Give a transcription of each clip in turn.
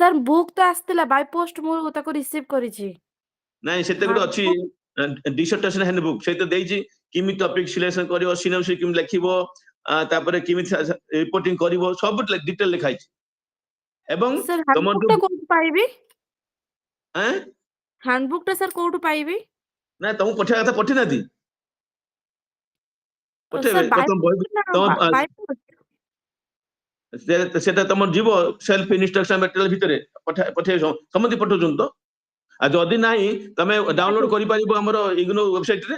Sir book तो आसला by post मु ताको रिसीव करिछि नहीं सेते गुटे अछि डिसर्टेशन हैंडबुक से तो देइछि किमि टॉपिक सिलेक्शन करिवो सिनोप्सिस किमि लिखिबो तापर किमि रिपोर्टिंग करिवो सब डिटेल लिखाइ एवं सर तमर हैंडबुक जो टा कोठु पाइबी हैं हैंडबुक टा सर कोठु पाइबी ना तुम पठिया कथा पठि नादी पठेबे सर बाय तुम पोस्ट ना तुम बाय पोस्ट सेटा तुम जीवो सेल्फ इंस्ट्रक्शन मटेरियल भितरे पठे समति पठौछन तो आ जदी नाही तमे डाउनलोड करि पारिबो हमर इग्नो वेबसाइट रे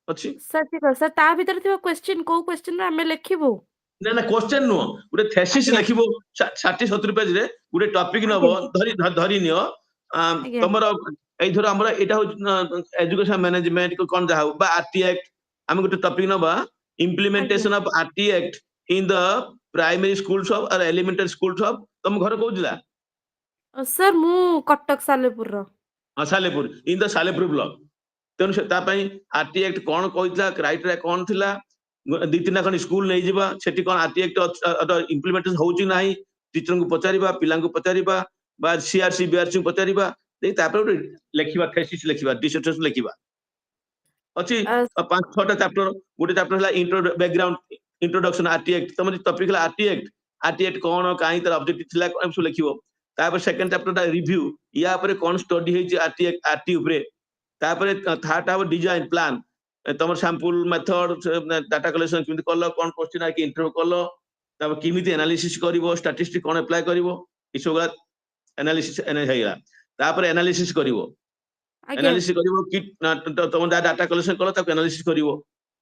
अछि सर ठीक है सर ता भीतर थिबा क्वेश्चन को क्वेश्चन रे हमें लिखिबो ना ना क्वेश्चन नो गुटे थेसिस आज्ञा लिखिबो 60 70 पेज रे गुटे टॉपिक आज्ञा नबो धरि नियो आज्ञा तमरो एइ धर हमर एटा हो एजुकेशन मैनेजमेंट को कोन जाहु बा आरटी एक्ट हम गुटे टॉपिक नबा आज्ञा implementation of RTE act in the primary schools of or elementary schools of तुम घर को जिला सर मु कटक सालेपुर रो Salepur in the Salepur block तेनु से ता पई आरटी एक्ट कोन कहितला क्राइटेरिया कोन थिला दी तीन खन स्कूल नहीं जिबा सेठी कोन आरटी एक्ट इम्प्लीमेंटेशन होउची नाही टीचर को पचारिबा पिला को पचारिबा बा सीआरसी बीआरसी को पचारिबा देई तापर लेखिबा थेसिस लेखिबा डिसर्टेशन लेखिबा अछि पांच छटा चैप्टर गुटे चैप्टर हला intro background introduction RT act तमन टॉपिक हला आरटी एक्ट कोन काई तर ऑब्जेक्टिव थिला कोन सब लेखिबो तापर सेकंड चैप्टर रिव्यू या पर कोन स्टडी हेची आरटी उपरे तापर थर्ड हाव डिजाइन प्लान तुम सैंपल मेथड डाटा कलेक्शन किमिति करलो कोन क्वेश्चन आ कि इंटरव्यू करलो तब किमिति एनालिसिस करिवो स्टैटिस्टिक्स कोन अप्लाई करिवो इसोगा एनालिसिस हेला तापर एनालिसिस करिवो आज्ञा एनालिसिस करिवो कि तुम डाटा कलेक्शन करलो तब एनालिसिस करिवो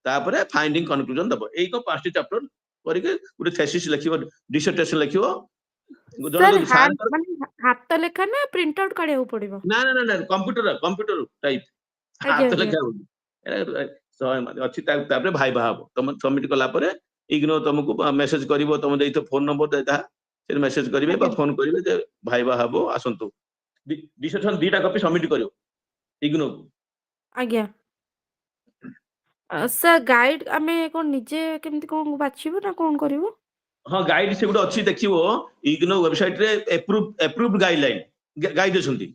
तापर फाइंडिंग कंक्लूजन दबो एई को पांचटी चैप्टर करिके गुटे थेसिस लिखिवो डिसर्टेशन लिखिवो जण सर जो हैंड सार माने हाथ लेखा ना प्रिंट आउट काढिया पड़िबो ना ना ना कंप्यूटर टाइप आज्ञा हाथ आज्ञा लेखा अच्छी तापर भाइबा हबो तुम सबमिट कला परे इग्नो तुमको मेसेज करिवो तुम देइतो फोन नंबर देता से मेसेज करिवे बा आज्ञा फोन करिवे जे भाइबा हबो आसंतु डिसर्टेशन दीटा कॉपी सबमिट करियो इग्नो आज्ञा सर गाइड आमे कोन निजे केमति कोन बाछिबो ना कोन करिवो हां गाइड से गुड अच्छी देखिवो इग्नो वेबसाइट रे अप्रूव्ड गाइडलाइन गाइड असंती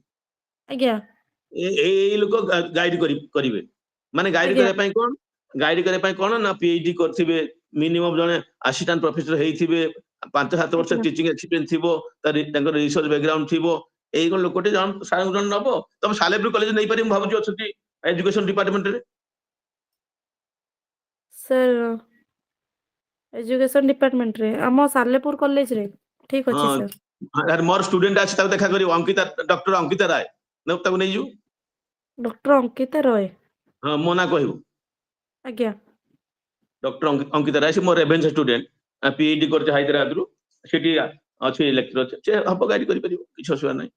आज्ञा ए लोक गाइड करिवे माने गाइड आज्ञा करे पई कोन गाइड करे पई कोन ना पीएचडी करथिबे मिनिमम जने असिस्टेंट प्रोफेसर हेइथिबे 5-7 वर्ष आज्ञा टीचिंग एक्सपीरियंस थिबो तांकर रिसर्च बैकग्राउंड थिबो एई कोन लोकटे जन सारा जन नबो तम सालेपुर कॉलेज नै पारि भाबुची अछती एजुकेशन डिपार्टमेंट रे सर एजुकेशन डिपार्टमेंट रे हम सालेपुर कॉलेज रे ठीक अछि सर यार मोर स्टूडेंट अछि ताको देखा करियो अंकिता डॉक्टर अंकिता राय न ताको नै जु डॉक्टर अंकिता रॉय हां मोना कहिबो आज्ञा डॉक्टर अंकिता राय से मोर रेवेन्स स्टूडेंट पीएचडी करते हैदराबाद रु सेठी अछि लेक्चरर से हबो गाइड करि परियो किछ असुविधा नै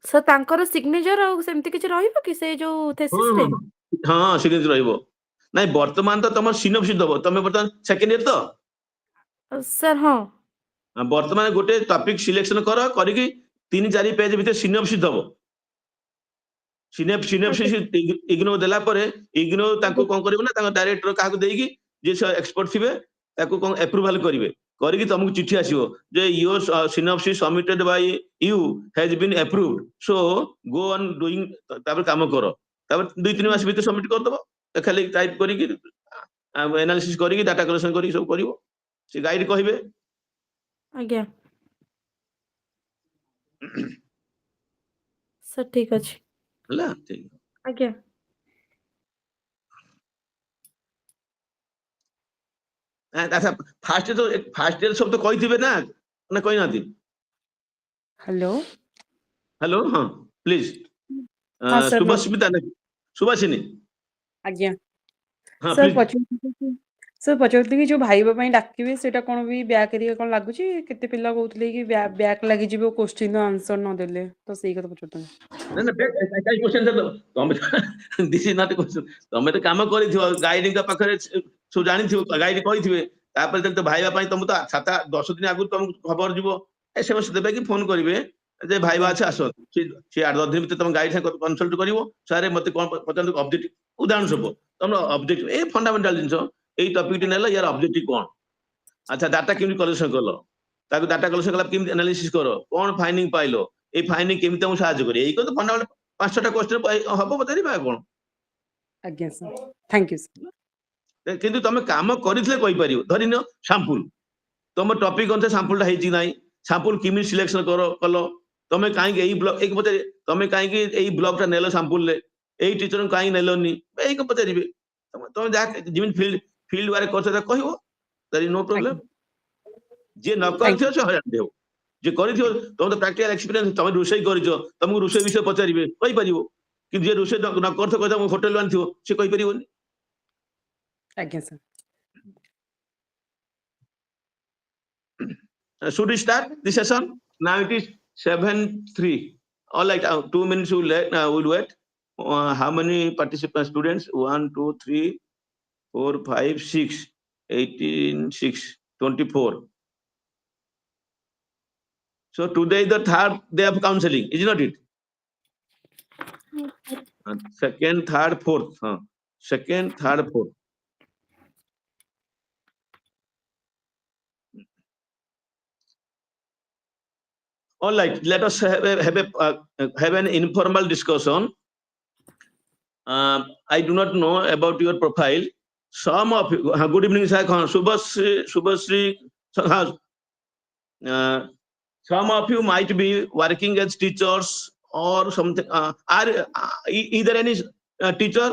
सर तांकर सिग्नेचर और सेमति किछ रहिबो कि से जो थेसिस रे हां सिग्नेचर रहिबो नै वर्तमान तो तमर सिनोप्सिस दबो तमे वर्तमान सेकंड ईयर तो सर हां वर्तमान गोटे टॉपिक सिलेक्शन करो करिकि 3-4 पेज भीतर सिनोप्सिस दबो सिनोप्सिस इग्नो देला परे इग्नो ताको कोन करिवो ना ताको डायरेक्टर काहा को देगी जे एक्सपर्ट थिबे ताको कोन अप्रूवल करिवे करिकि तुमको चिट्ठी आसीबो जे your synopsis submitted by you has been approved so go on doing तापर काम करो तापर 2-3 मास भीतर सबमिट कर दबो खाली टाइप करिकि एनालिसिस करिकि डाटा कलेक्शन करिकि सब करिवो से गाइड कहिबे आज्ञा सर ठीक अछि हला ठीक आज्ञा अच्छा फास्ट ईयर सब तो कहिथिबे ना ना कहि नाथि हेलो हेलो हां प्लीज हाँ सर सुभाषिता ना सुभाषिनी आज्ञा हां सर प्लीज सर पचारती कि जो भाईबा पई डाकिबे सेटा कोन भी बैक एरिया कोन लागुची केते पिल्ला कहउतले कि बैक लागि जिवो क्वेश्चन आंसर न देले तो सही कथा पचरतन ना ना काई क्वेश्चन दे तुम दिस इज नॉट क्वेश्चन तुम तो काम करिथिबो गाइडिंग का पाखरे सो जानिथिबो गाइड कहिथिबे तापर तो भाईबा पई तुम तो 7-10 दिन आगु तुम खबर जिवो एसएमएस देबे कि फोन करिवे जे भाईबा আছে আসো সে 8-10 दिन ভিতরে তুমি গাইড সাথে কনসাল্ট করিবো স্যার মতে কোন পছন্দ অবজেক্টিভ উদাহরণ স্বরূপ তোমরা অবজেক্টিভ এই ফান্ডামেন্টাল জিনিস এই টপিকটি নেলা ইয়ার অবজেক্টিভ কোন আচ্ছা ডাটা কেমনি কলেকশন করলো ताको डाटा कलेक्शन कला केमि एनालिसिस करो कोन फाइंडिंग पाइलो ए फाइंडिंग केमि तुम साहाय्य करी एई को तो फंडामेंटल 5-6टा क्वेश्चन हबो बतारिबा कोन आज्ञा सर थैंक यू सर किंतु तमे काम करिथिले कहि परियो धरिनो सैंपल तुम टॉपिक अनुसार सैंपल हेची नाही सैंपल किमि सिलेक्शन करो कलो तमे काहे के एई ब्लॉक एक पते तमे काहे के एई ब्लॉक ता नेलो सैंपल ले एई टीचर काहे नेलोनी एई को पतारिबे तमे जा जिमिन फील्ड वारे करछो कहिवो देयर इज नो प्रॉब्लम जे न करथियो से हरान देव जे करिथियो तुम तो प्रैक्टिकल एक्सपीरियंस तुम रुसई करिजो तुमको रुसई विषय पचारिबे कहि परिबो कि जे रुसई न करथो कथा होटल वन थियो से कहि परिबोनी आज्ञा sir should we start this session now it is 7:03 all right 2 minutes we'll wait how many participants students 1 2 3 4 5 6 18 6 24 so today is the third day of counseling is not it second third fourth second third fourth all right let us have an informal discussion I do not know about your profile some of you good evening sir Subhasri some of you might be working as teachers or something are either any teacher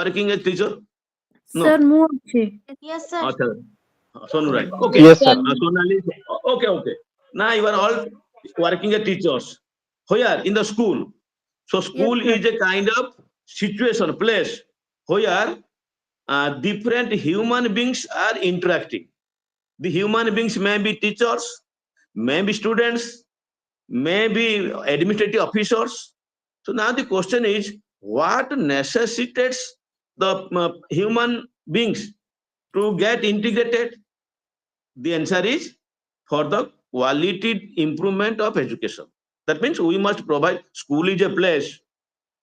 working as teacher no sir मु अछि Yes, sir. acha Sonu right okay Yes, sir. Sonali okay now you are all working as teachers where in the school so school Yes, sir. is a kind of situation place where different human beings are interacting the human beings may be teachers may be students may be administrative officers so now the question is what necessitates the human beings to get integrated the answer is for the quality improvement of education that means we must provide school is a place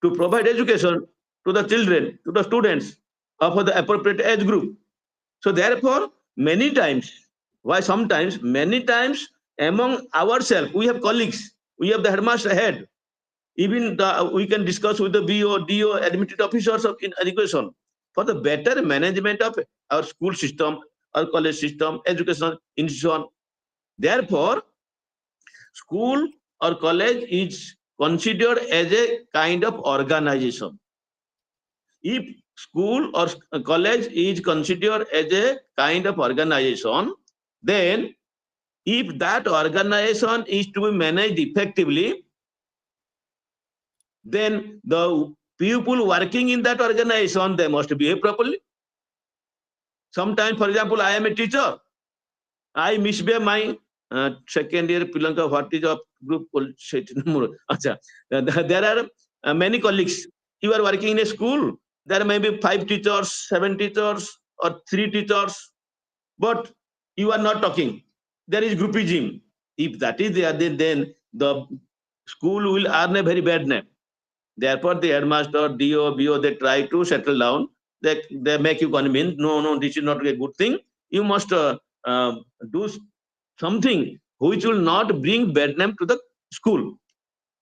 to provide education to the children to the students of the appropriate age group so therefore many times why sometimes many times among ourselves we have colleagues we have the headmaster head even we can discuss with the BO DO administrative officers of in education for the better management of our school system our college system educational institution therefore school or college is considered as a kind of organization if school or college is considered as a kind of organization then if that organization is to be managed effectively then the people working in that organization they must behave properly sometimes for example I am a teacher I misbehave my second year pilanka what is a group acha there are many colleagues you are working in a school there may be 5 teachers 7 teachers or 3 teachers but you are not talking there is groupism if that is there then the school will earn a very bad name therefore the headmaster DO BO they try to settle down they make you convince no this is not a good thing you must do something which will not bring bad name to the school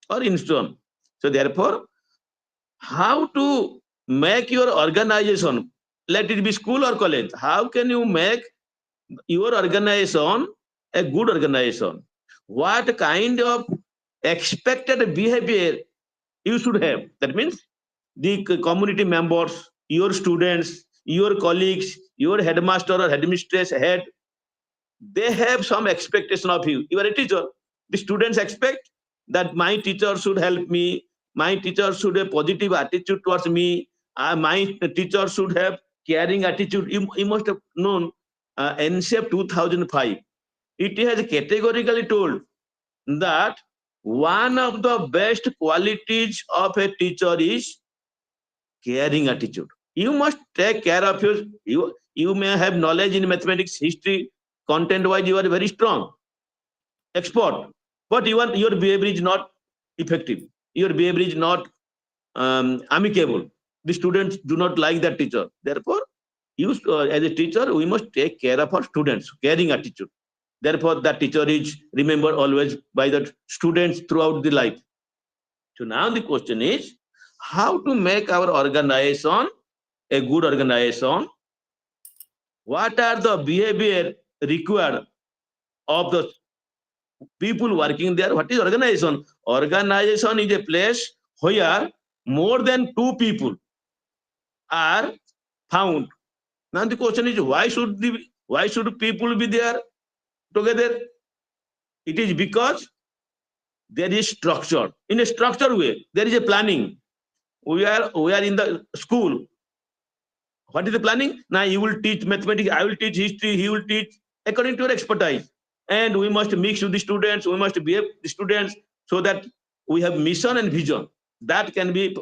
or institution so therefore how to make your organization let it be school or college how can you make your organization a good organization what kind of expected behavior you should have that means the community members your students your colleagues your headmaster or headmistress head they have some expectation of you you are a teacher the students expect that my teacher should help me my teacher should have positive attitude towards me my teacher should have caring attitude you must have known NCF 2005 it has categorically told that one of the best qualities of a teacher is caring attitude you must take care of you may have knowledge in mathematics history content wise you are very strong expert but your behavior is not effective your behavior is not amicable the students do not like that teacher therefore you as a teacher we must take care of our students caring attitude Therefore, that teacher is remembered always by the students throughout the life. So now the question is, how to make our organization a good organization? What are the behavior required of the people working there? What is organization? Organization is a place where more than two people are found. Now the question is, why should people be there together? It is because there is structure. In a structured way, there is a planning. We are in the school. What is the planning? Now you will teach mathematics, I will teach history, he will teach according to your expertise. And we must mix with the students, we must behave the students so that we have mission and vision. That can be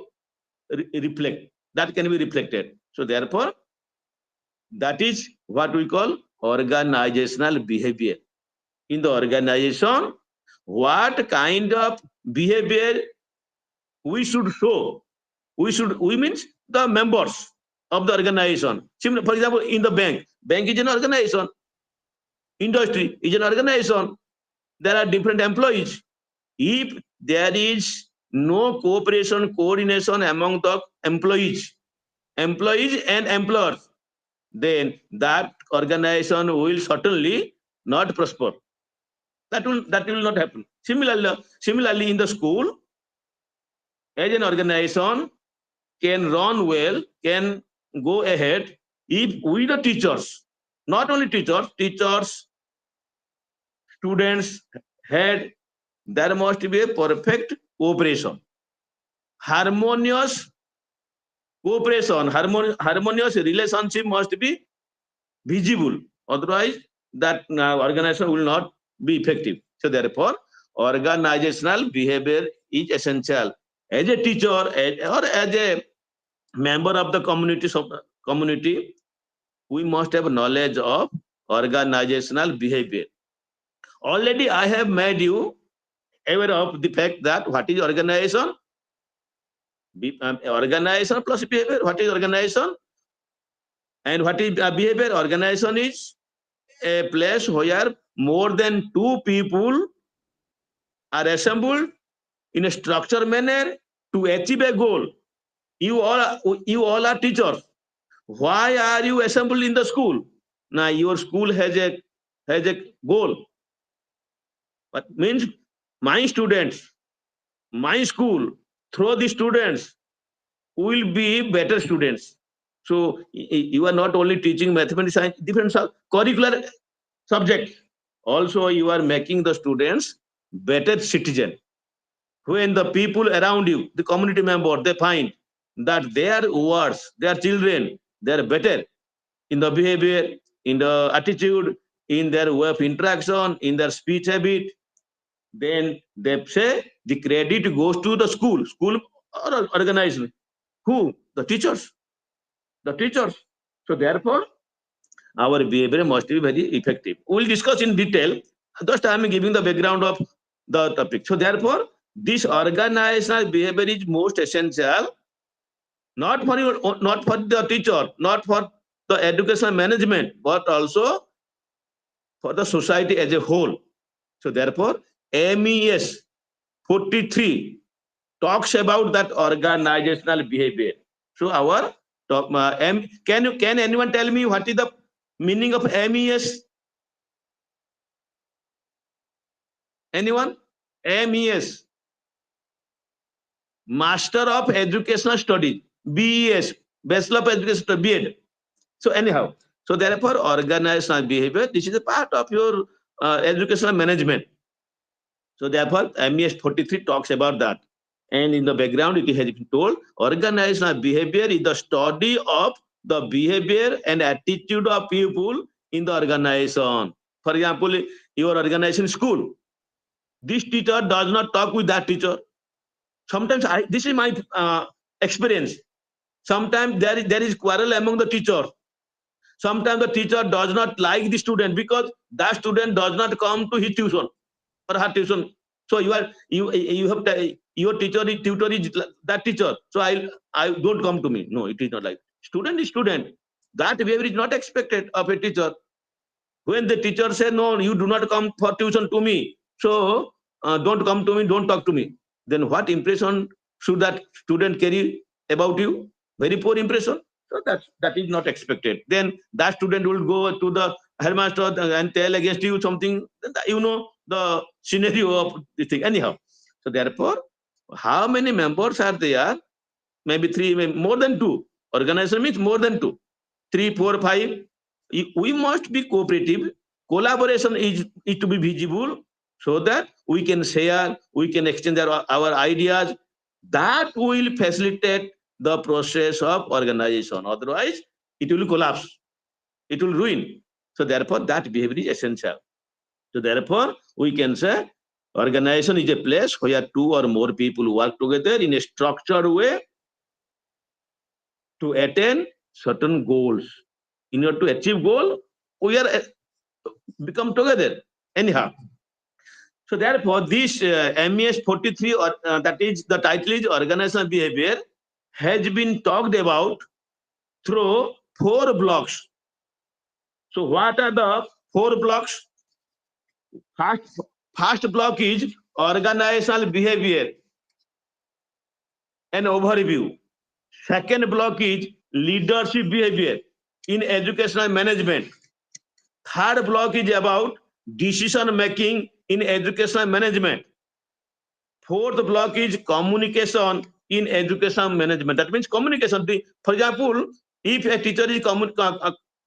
reflected. So therefore, that is what we call organizational behavior. In the organization, what kind of behavior we should show? We means the members of the organization. For example, in the bank is an organization. Industry is an organization. There are different employees. If there is no cooperation, coordination among the employees and employers, then that organization will certainly not prosper. That will not happen. Similarly, in the school, as an organization can run well, can go ahead if we the teachers, not only teachers, students, head, there must be a perfect cooperation. Harmonious cooperation, harmonious relationship must be visible. Otherwise, that organization will not be effective. So therefore, organizational behavior is essential. As a teacher or as a member of the community, we must have knowledge of organizational behavior. Already I have made you aware of the fact that what is organization? Organization plus behavior. What is organization? And what is behavior? Organization is a place where more than two people are assembled in a structured manner to achieve a goal. You all are teachers. Why are you assembled in the school? Now your school has a goal. But means my students, my school, through the students will be better students. So you are not only teaching mathematics, science, different curricular subjects. Also, you are making the students better citizen. When the people around you, the community member, they find that their wards, their children, they are better in the behavior, in the attitude, in their way of interaction, in their speech habit, then they say the credit goes to the school or organization. Who? The teachers. So therefore, our behavior must be very effective. We'll discuss in detail. Just I am giving the background of the topic. So therefore, this organizational behavior is most essential, not for the teacher, not for the educational management, but also for the society as a whole. So therefore, MES-43 talks about that organizational behavior. So our talk, can anyone tell me what is the meaning of MES? Anyone? MES, Master of Educational Studies. BES, Bachelor of Education Studies, BEd. So anyhow, so therefore organizational behavior, this is a part of your educational management. So therefore MES-43 talks about that. And in the background, it has been told organizational behavior is the study of the behavior and attitude of people in the organization. For example, your organization school, this teacher does not talk with that teacher. Sometimes this is my experience. Sometimes there is quarrel among the teachers. Sometimes the teacher does not like the student because that student does not come to his tuition or her tuition. So you have your tutor is that teacher. So I don't come to me. No, it is not like student is student. That behavior is not expected of a teacher. When the teacher say, no, you do not come for tuition to me, so don't come to me, don't talk to me, then what impression should that student carry about you? Very poor impression. So that is not expected. Then that student will go to the headmaster and tell against you something. You know the scenario of this thing. Anyhow, so therefore, how many members are there? Maybe three, maybe more than two. Organization means more than two. 3, 4, 5. We must be cooperative. Collaboration is to be visible so that we can share, we can exchange our ideas. That will facilitate the process of organization. Otherwise, it will collapse. It will ruin. So therefore, that behavior is essential. So therefore, we can say organization is a place where 2 or more people work together in a structured way to attain certain goals. In order to achieve goal, we are become together. Anyhow, so therefore, this MES-43, or that is the title is organizational behavior, has been talked about through 4 blocks. So what are the 4 blocks? First block is organizational behavior, an overview. Second block is leadership behavior in educational management. Third block is about decision making in educational management. Fourth block is communication in education management. That means communication. For example, if a teacher is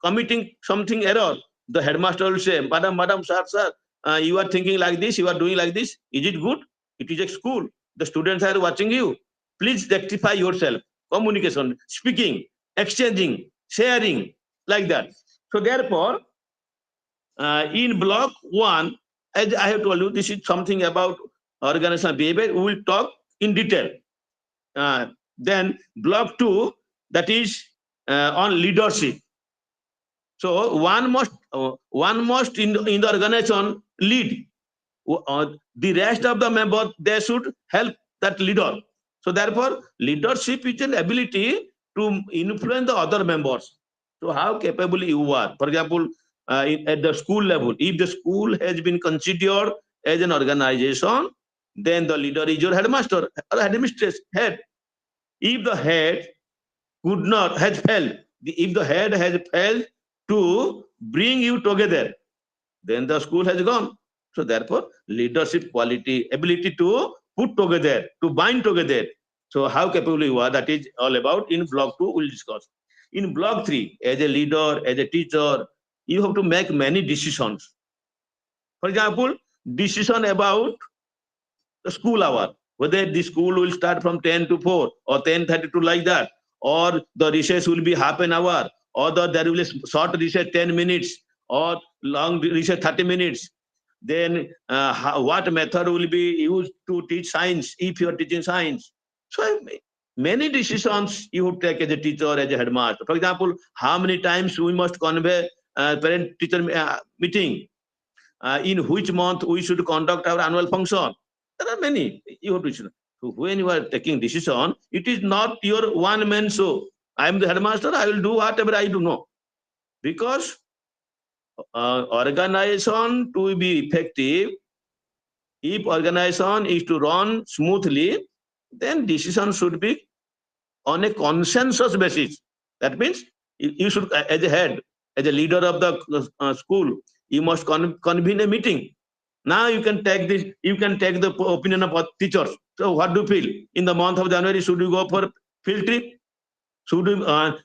committing something error, the headmaster will say, Madam, sir, you are thinking like this, you are doing like this. Is it good? It is a school. The students are watching you. Please rectify yourself. Communication, speaking, exchanging, sharing, like that. So therefore, in block 1, as I have told you, this is something about organizational behavior. We will talk in detail. Then block 2, that is on leadership. So one must in the organization lead. The rest of the members, they should help that leader. So therefore, leadership is an ability to influence the other members. So how capable you are. For example, at the school level, if the school has been considered as an organization, then the leader is your headmaster or headmistress, head. If the head has failed, if the head has failed to bring you together, then the school has gone. So therefore, leadership quality, ability to put together, to bind together. So how capable you are, that is all about in block 2, we'll discuss. In block 3, as a leader, as a teacher, you have to make many decisions. For example, decision about the school hour, whether the school will start from 10 to 4 or 10:32 like that, or the recess will be half an hour, or there will be short recess 10 minutes, or long recess 30 minutes. Then what method will be used to teach science if you are teaching science. So many decisions you would take as a teacher, as a headmaster. For example, how many times we must convey parent-teacher meeting, in which month we should conduct our annual function. There are many you have to choose. So when you are taking decision, it is not your one-man show. I am the headmaster, I will do whatever I do know. Because organization to be effective, if organization is to run smoothly, then decision should be on a consensus basis. That means you should, as a head, as a leader of the school, you must convene a meeting. Now you can take this, you can take the opinion of teachers. So what do you feel? In the month of January, should we go for field trip? Should we,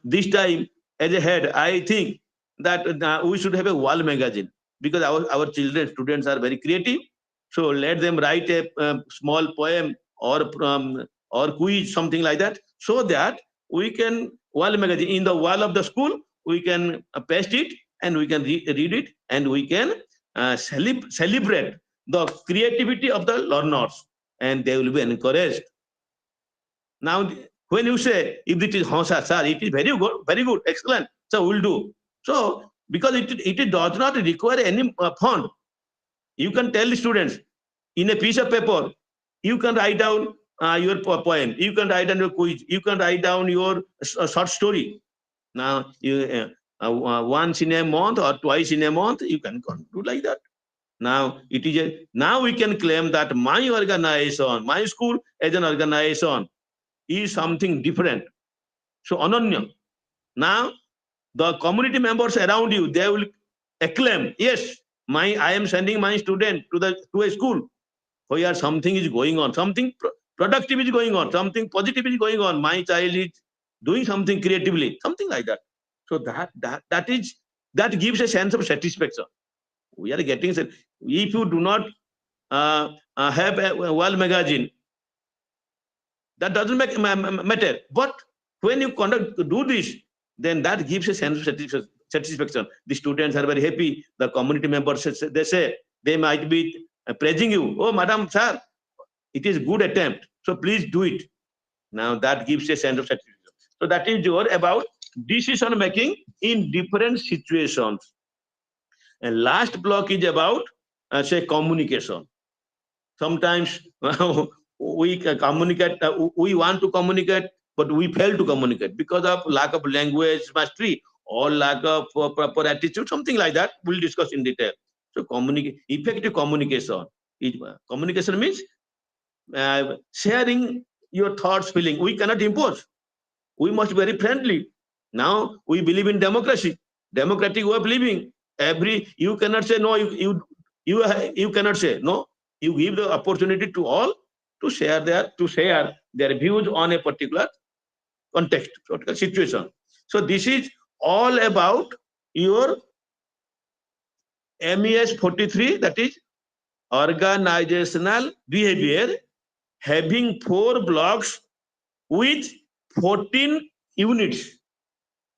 this time, as a head, I think that we should have a wall magazine, because our children, students are very creative. So let them write a small poem or quiz, something like that, so that we can, wall magazine, in the wall of the school, we can paste it and we can read it, and we can celebrate the creativity of the learners, and they will be encouraged. Now, when you say, if it is sir, it is very good, excellent, so we'll do. So, because it does not require any fund, you can tell the students in a piece of paper, you can write down your poem, you can write down your quiz, you can write down your short story. Now, once in a month or twice in a month, you can do like that. Now it is now we can claim that my organization, my school as an organization is something different. So Ananya, now the community members around you, they will acclaim, yes, I am sending my student to a school where something is going on, something productive is going on, something positive is going on. My child is doing something creatively, something like that. So that gives a sense of satisfaction. We are getting, if you do not have a world magazine, that doesn't matter. But when you do this, then that gives a sense of satisfaction. The students are very happy. The community members, they might be praising you. Oh, madam, sir, it is good attempt. So please do it. Now that gives a sense of satisfaction. So that is your about decision making in different situations. And last block is about say communication. Sometimes we communicate, we want to communicate, but we fail to communicate because of lack of language mastery or lack of proper attitude, something like that. We'll discuss in detail. So effective communication. Communication means sharing your thoughts, feeling. We cannot impose. We must be very friendly. Now we believe in democracy, democratic way of living. You cannot say no. You cannot say no. You give the opportunity to all to share their views on a particular context, particular situation. So this is all about your MES-43, that is organizational behavior, having 4 blocks with 14 units.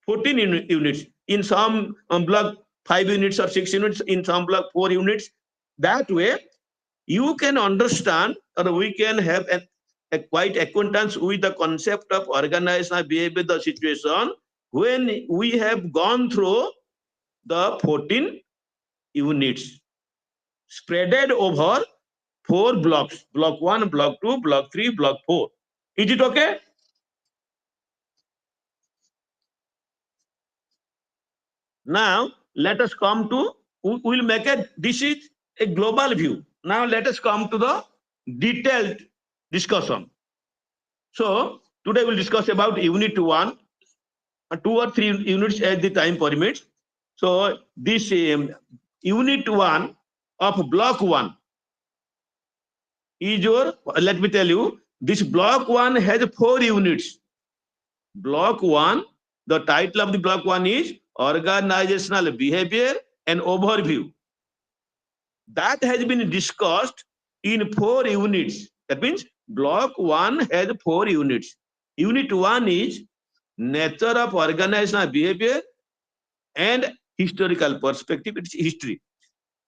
14 units. In some block 5 units or 6 units, in some block 4 units. That way you can understand, or we can have a quite acquaintance with the concept of organizational behavior, the situation, when we have gone through the 14 units spreaded over 4 blocks, block 1, block 2, block 3, block 4. Is it okay? Now let us come to, we'll make this is a global view. Now let us come to the detailed discussion. So today we'll discuss about unit 1, 2 or 3 units as the time permits. So this unit 1 of block 1 is your, let me tell you, this block 1 has 4 units. Block 1, the title of the block 1 is organizational behavior and overview. That has been discussed in 4 units. That means block 1 has 4 units. Unit 1 is nature of organizational behavior and historical perspective. It's history.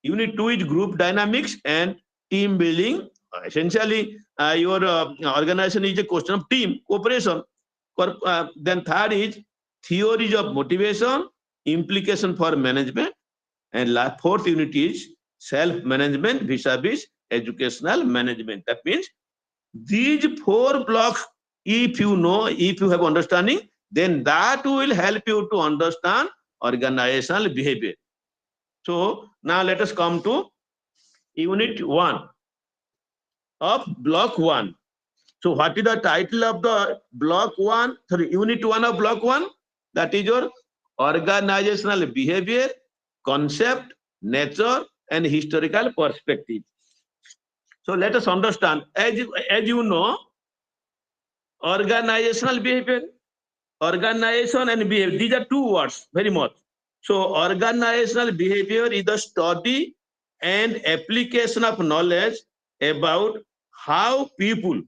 Unit 2 is group dynamics and team building. Essentially, your organization is a question of team cooperation. Then third is theories of motivation, implication for management, and 4th unit is self-management vis-a-vis educational management. That means these 4 blocks, if you know, if you have understanding, then that will help you to understand organizational behavior. So now let us come to unit 1 of block 1. So what is the title of the block 1? Sorry, unit 1 of block 1? That is your organizational behavior, concept, nature, and historical perspective. So let us understand, as you know, organizational behavior, organization and behavior, these are 2 words very much. So organizational behavior is the study and application of knowledge about how people,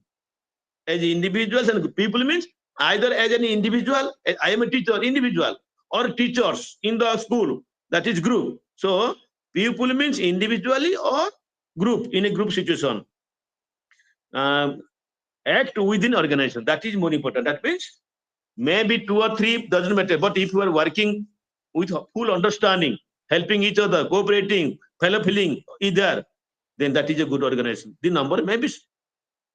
as individuals, and people means either as an individual, I am a teacher, individual, or teachers in the school, that is group. So people means individually or group, in a group situation. Act within organization, that is more important. That means maybe 2 or 3, doesn't matter, but if you are working with full understanding, helping each other, cooperating, fellow feeling either, then that is a good organization. The number may be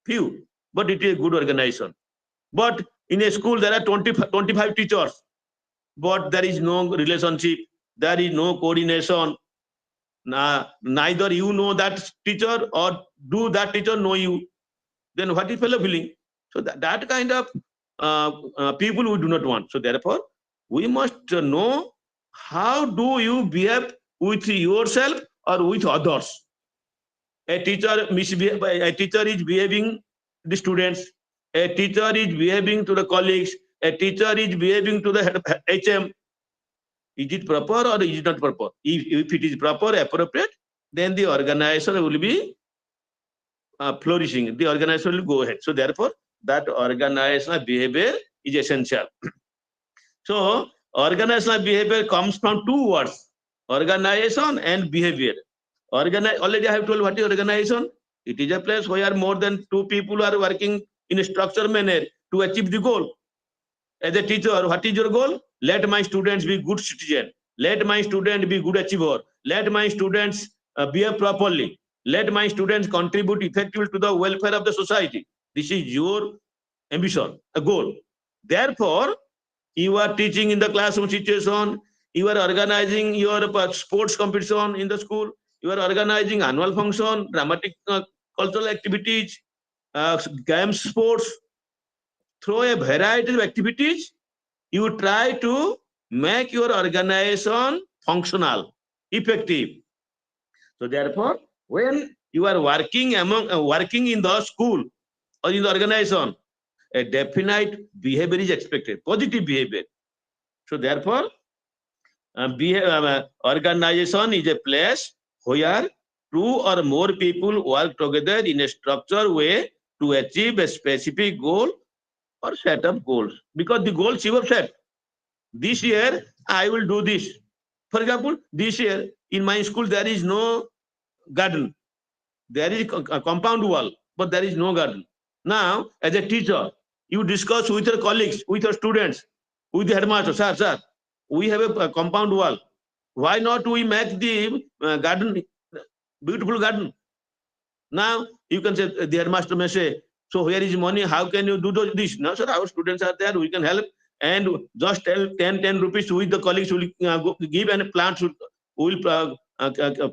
few, but it is a good organization. But in a school there are 25 teachers, but there is no relationship, there is no coordination. Neither you know that teacher or do that teacher know you. Then what is fellow feeling? So that kind of people we do not want. So therefore, we must know how do you behave with yourself or with others. A teacher is behaving the students. A teacher is behaving to the colleagues. A teacher is behaving to the HM. Is it proper or is it not proper? If it is proper, appropriate, then the organization will be flourishing. The organization will go ahead. So therefore, that organizational behavior is essential. So organizational behavior comes from two words: organization and behavior. Already I have told what is organization. It is a place where more than two people are working in a structured manner to achieve the goal. As a teacher, what is your goal? Let my students be good citizen. Let my students be good achiever. Let my students behave properly. Let my students contribute effectively to the welfare of the society. This is your ambition, a goal. Therefore, you are teaching in the classroom situation. You are organizing your sports competition in the school. You are organizing annual function, dramatic cultural activities, games, sports. Through a variety of activities, you try to make your organization functional, effective. So therefore, when you are working working in the school or in the organization, a definite behavior is expected, positive behavior. So therefore, organization is a place where two or more people work together in a structured way to achieve a specific goal or set of goals. Because the goals you have set. This year, I will do this. For example, this year in my school, there is no garden. There is a compound wall, but there is no garden. Now, as a teacher, you discuss with your colleagues, with your students, with the headmaster, sir, we have a compound wall. Why not we make the garden, beautiful garden? Now, you can say, the headmaster may say, so where is money? How can you do this? No, sir, our students are there, we can help. And just tell 10 rupees with the colleagues will give, and plants will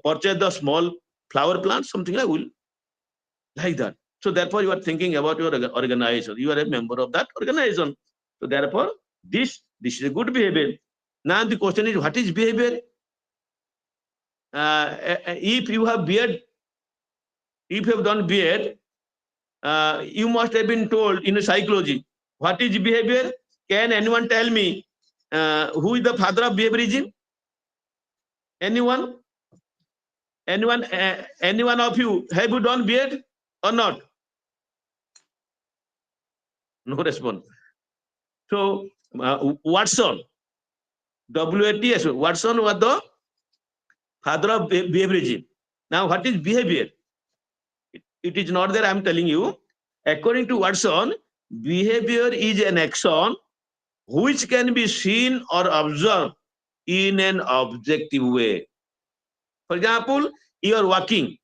purchase the small flower plants, something like that. So therefore, you are thinking about your organization. You are a member of that organization. So therefore, this is a good behavior. Now the question is, what is behavior? If you have beard, if you have done beard, you must have been told in psychology what is behavior. Can anyone tell me who is the father of behaviorism? Anyone? Anyone of you, have you done beard or not? No response. So Watson, WATS, Watson was the father of behaviorism. Now, what is behavior? It is not there, I am telling you. According to Watson, behavior is an action which can be seen or observed in an objective way. For example, you are walking,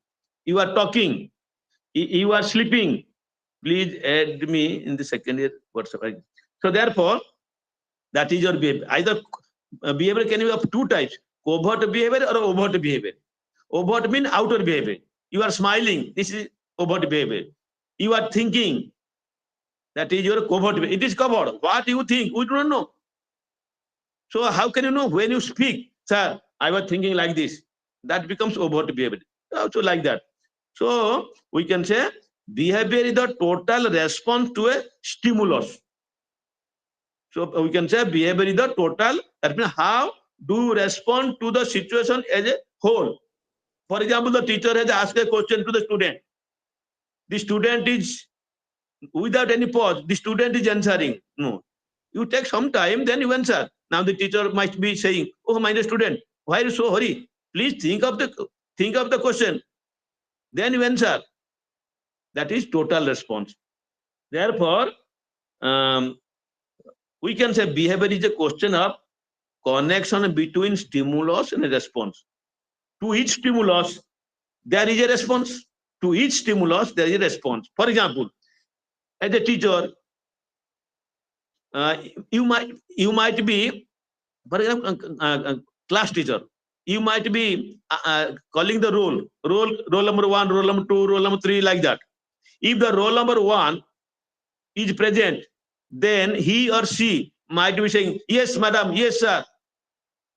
you are talking, you are sleeping. Please add me in the second year WhatsApp. So therefore, that is your behavior. Either behavior can be of two types: covert behavior or overt behavior. Overt means outer behavior. You are smiling, this is overt behavior. You are thinking, that is your covert behavior. It is covered. What you think, we do not know. So how can you know when you speak, sir, I was thinking like this? That becomes overt behavior. Also like that. So we can say behavior is the total response to a stimulus. So we can say behavior is the total, that means how do you respond to the situation as a whole. For example, the teacher has asked a question to the student. The student is, without any pause, the student is answering. No. You take some time, then you answer. Now the teacher might be saying, oh, my dear student, why are you so hurry? Please think of the question. Then you answer. That is total response. Therefore, we can say behavior is a question of connection between stimulus and a response. To each stimulus, there is a response. To each stimulus, there is a response. For example, as a teacher, you might be For example, class teacher, you might be calling the roll number 1, roll number 2, roll number 3, like that. If the roll number 1 is present, then he or she might be saying, yes, madam, yes, sir.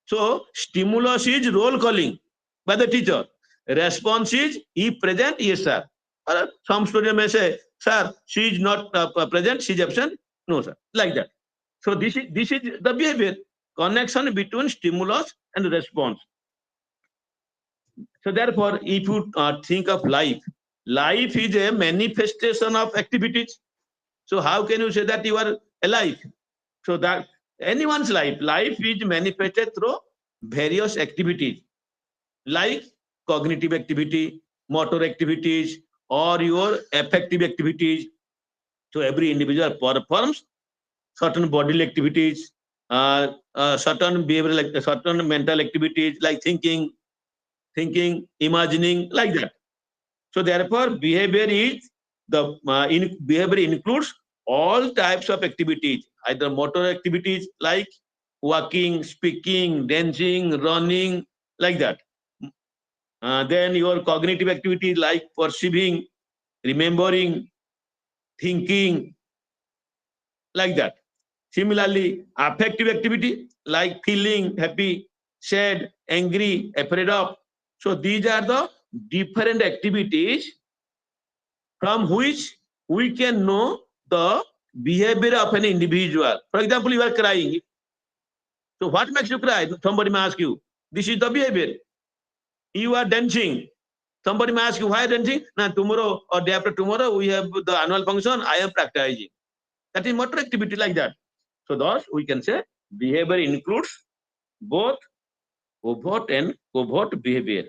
So stimulus is roll calling by the teacher. Response is, if present, yes, sir. Or some student may say, sir, she is not present, she is absent. No, sir. Like that. So this is the behavior connection between stimulus and response. So therefore, if you think of life, life is a manifestation of activities. So how can you say that you are alive? So that anyone's life is manifested through various activities, like cognitive activity, motor activities, or your affective activities. So every individual performs certain bodily activities, certain behavioral, certain mental activities like thinking, imagining, like that. So therefore, behavior includes all types of activities, either motor activities like walking, speaking, dancing, running, like that. Then your cognitive activities like perceiving, remembering, thinking, like that. Similarly, affective activity like feeling happy, sad, angry, afraid of. So these are the different activities from which we can know the behavior of an individual. For example, you are crying. So what makes you cry? Somebody may ask you. This is the behavior. You are dancing. Somebody may ask you, why dancing? Now tomorrow or day after tomorrow, we have the annual function. I am practicing. That is motor activity, like that. So thus we can say behavior includes both overt and covert behavior.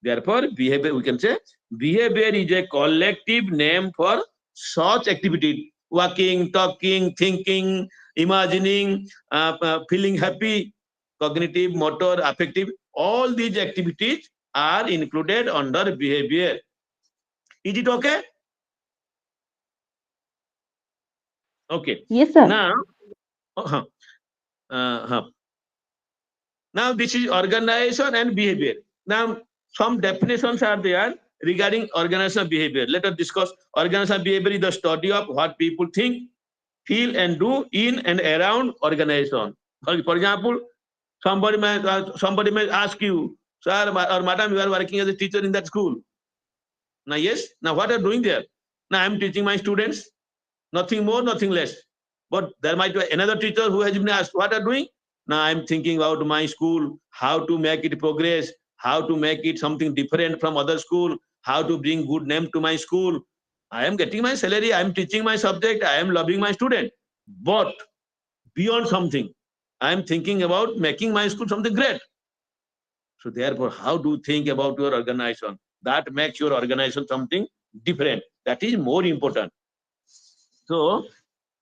Therefore, behavior, we can say behavior is a collective name for such activity: walking, talking, thinking, imagining, feeling happy, cognitive, motor, affective. All these activities are included under behavior. Is it okay? Okay. Yes, sir. Now, now this is organization and behavior. Now some definitions are there regarding organizational behavior. Let us discuss. Organizational behavior is the study of what people think, feel, and do in and around organization. For example, somebody may ask you, sir or madam, you are working as a teacher in that school. Now yes, now what are you doing there? Now I am teaching my students, nothing more, nothing less. But there might be another teacher who has been asked, what are you doing? Now I'm thinking about my school, how to make it progress, how to make it something different from other school, how to bring good name to my school. I am getting my salary, I am teaching my subject, I am loving my student. But beyond something, I am thinking about making my school something great. So therefore, how do you think about your organization? That makes your organization something different. That is more important. So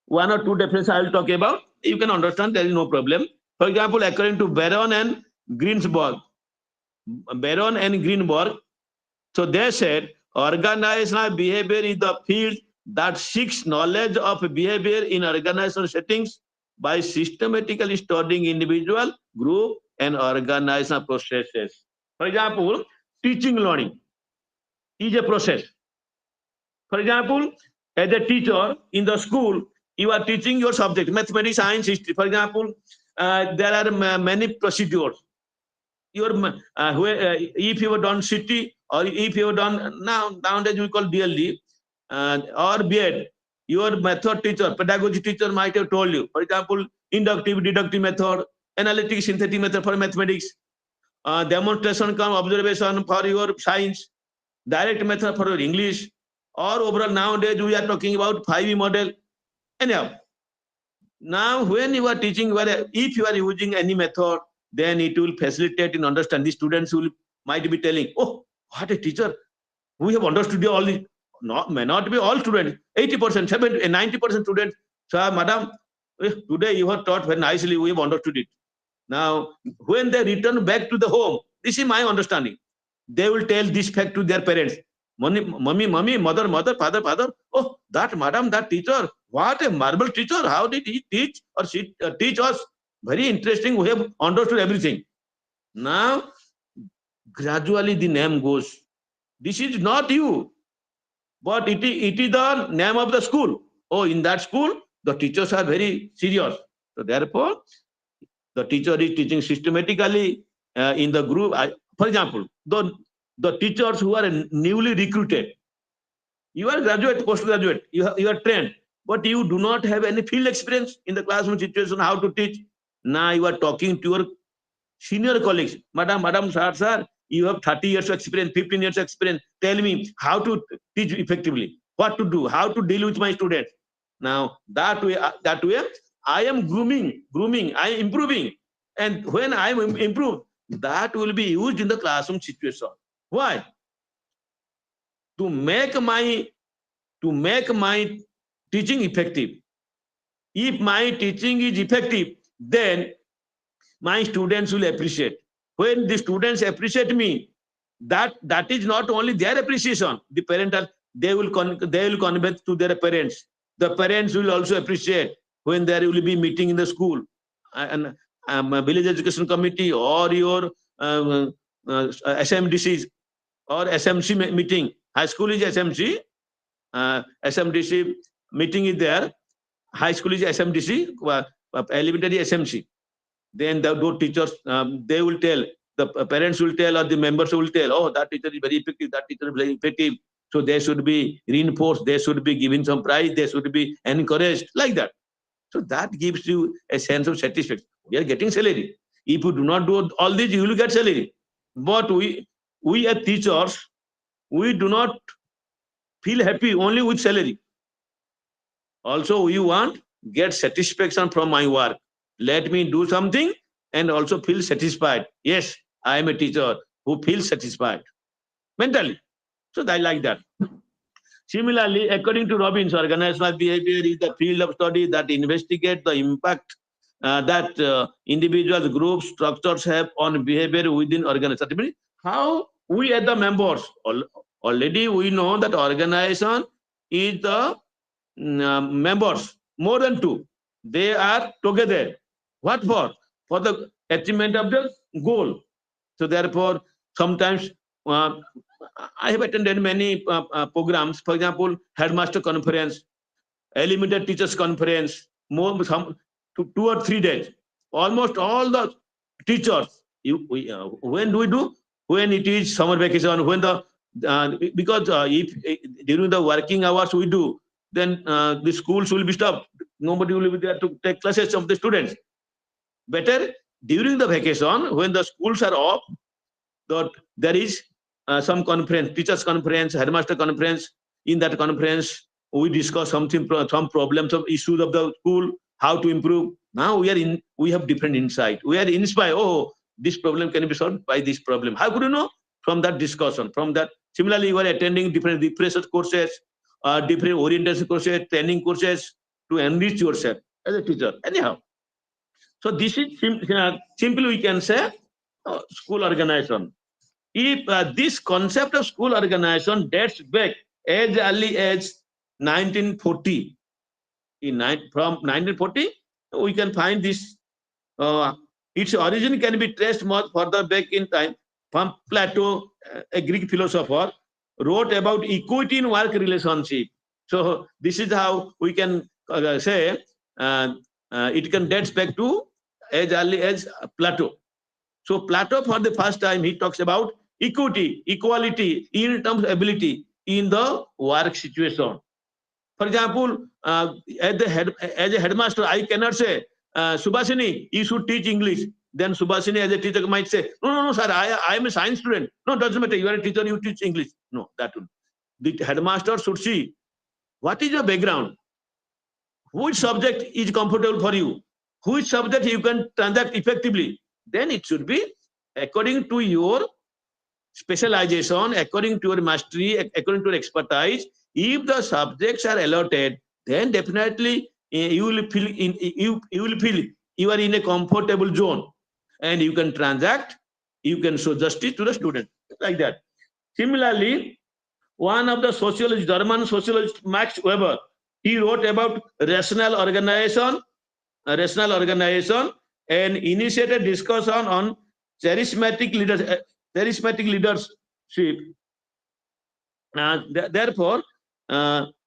one or two definitions I will talk about. You can understand, there is no problem. For example, according to Baron and Greenberg, so they said organizational behavior is the field that seeks knowledge of behavior in organizational settings by systematically studying individual, group, and organizational processes. For example, teaching learning is a process. For example, as a teacher in the school, you are teaching your subject, mathematics, science, history. For example, there are many procedures. If you have done city, or if you have done, nowadays we call DLD or BEd, your method teacher, pedagogy teacher might have told you. For example, inductive, deductive method, analytic, synthetic method for mathematics, demonstration come observation for your science, direct method for your English, or overall nowadays we are talking about 5E model. Anyhow, now when you are teaching, if you are using any method, then it will facilitate in understanding. The students might be telling, oh, what a teacher, we have understood all this. May not be all students, 80%, 70%, 90% students. So madam, today you have taught very nicely, we have understood it. Now when they return back to the home, this is my understanding, they will tell this fact to their parents. Mommy, mother, father. Oh, that madam, that teacher, what a marvel teacher. How did he teach or she teach us? Very interesting. We have understood everything. Now, gradually the name goes. This is not you, but it is the name of the school. Oh, in that school, the teachers are very serious. So therefore, the teacher is teaching systematically in the group. For example, the teachers who are newly recruited, you are graduate, postgraduate, you are trained, but you do not have any field experience in the classroom situation, how to teach. Now you are talking to your senior colleagues, madam, sir, you have 30 years of experience, 15 years of experience. Tell me how to teach effectively, what to do, how to deal with my students. Now that way, I am grooming, I am improving, and when I am improved, that will be used in the classroom situation. Why? To make my teaching effective. If my teaching is effective, then my students will appreciate. When the students appreciate me, that is not only their appreciation. The parental, they will convey to their parents. The parents will also appreciate when there will be meeting in the school, and village education committee or your SMDCs or SMC meeting. High school is SMC, SMDC meeting is there. High school is SMDC, elementary SMC. Then those teachers, they will tell, the parents will tell, or the members will tell, oh, that teacher is very effective, that teacher is very effective. So they should be reinforced, they should be given some prize, they should be encouraged, like that. So that gives you a sense of satisfaction. We are getting salary. If you do not do all this, you will get salary. But we as teachers, we do not feel happy only with salary. Also, we want get satisfaction from my work. Let me do something and also feel satisfied. Yes, I am a teacher who feels satisfied mentally. So I like that. Similarly, according to Robbins, organizational behavior is the field of study that investigates the impact that individuals, groups, structures have on behavior within organization. How we as the members, already we know that organization is the members, more than two. They are together. What for? For the achievement of the goal. So therefore, sometimes I have attended many programs. For example, headmaster conference, elementary teachers conference, more 2 or 3 days. Almost all the teachers. When do we do? When it is summer vacation. When the because if during the working hours we do, then the schools will be stopped. Nobody will be there to take classes of the students. Better during the vacation, when the schools are off, there is some conference, teachers conference, headmaster conference. In that conference, we discuss some problems of issues of the school, how to improve. Now we have different insight. We are inspired. Oh, this problem can be solved by this problem. How could you know? From that discussion, from that. Similarly, you are attending different refresher courses, different orientation courses, training courses to enrich yourself as a teacher. Anyhow, so this is simply we can say school organization. If this concept of school organization dates back as early as 1940, from 1940, we can find this. Its origin can be traced much further back in time. From Plato, a Greek philosopher, wrote about equity in work relationship. So this is how we can say it can date back to as early as Plato. So Plato, for the first time, he talks about equity, equality in terms of ability in the work situation. For example, as a headmaster, I cannot say, Subhasini, you should teach English. Then Subhasini as a teacher might say, no, sir, I am a science student. No, doesn't matter. You are a teacher, you teach English. No, that would. The headmaster should see what is your background, which subject is comfortable for you, which subject you can transact effectively. Then it should be according to your specialization, according to your mastery, according to your expertise. If the subjects are allotted, then definitely you will feel you are in a comfortable zone, and you can transact, you can show justice to the student, like that. Similarly, one of the sociologists, German sociologist Max Weber, he wrote about rational organization, and initiated discussion on charismatic leadership. Therefore,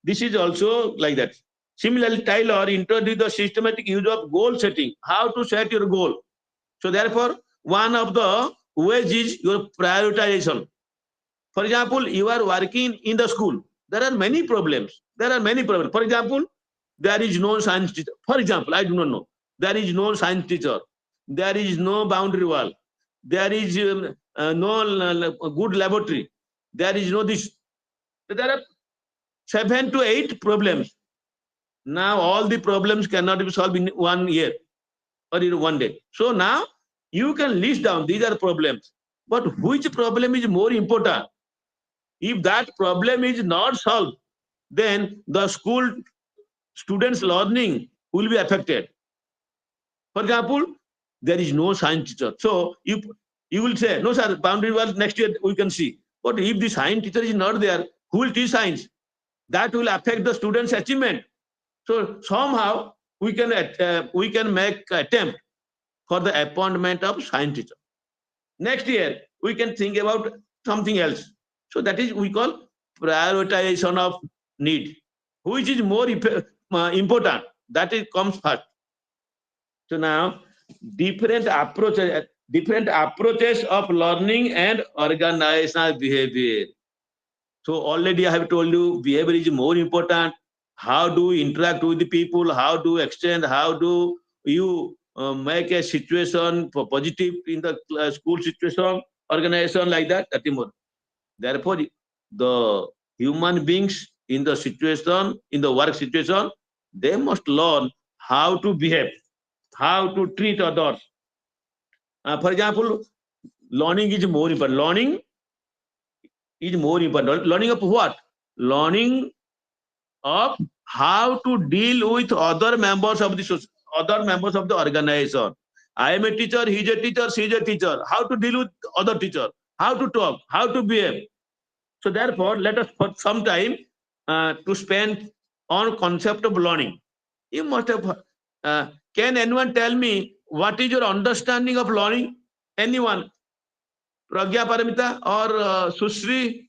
this is also like that. Similarly, Taylor introduced the systematic use of goal setting, how to set your goal. So therefore, one of the ways is your prioritization. For example, you are working in the school. There are many problems. For example, there is no science teacher. For example, I do not know. There is no science teacher. There is no boundary wall. There is no good laboratory. There is no this. There are 7 to 8 problems. Now all the problems cannot be solved in 1 year or in 1 day. So now you can list down these are problems, but which problem is more important? If that problem is not solved, then the school students' learning will be affected. For example, there is no science teacher. So you will say, no sir, boundary wall next year we can see. But if the science teacher is not there, who will teach science? That will affect the students' achievement. So somehow we can make attempt for the appointment of science teacher. Next year we can think about something else. So that is we call prioritization of need. Which is more important? That is comes first. So now different approaches of learning and organizational behavior. So already I have told you behavior is more important. How do you interact with the people? How do you extend? How do you make a situation positive in the school situation, organization like that? That is more. Therefore, the human beings in the situation, in the work situation, they must learn how to behave, how to treat others. For example, learning is more important. Learning of what? Learning of how to deal with other members of the organization. I am a teacher, he is a teacher, she is a teacher. How to deal with other teacher, how to talk, how to behave. So therefore, let us for some time to spend on concept of learning. You must have. Can anyone tell me what is your understanding of learning? Anyone? Pragya Paramita or Susri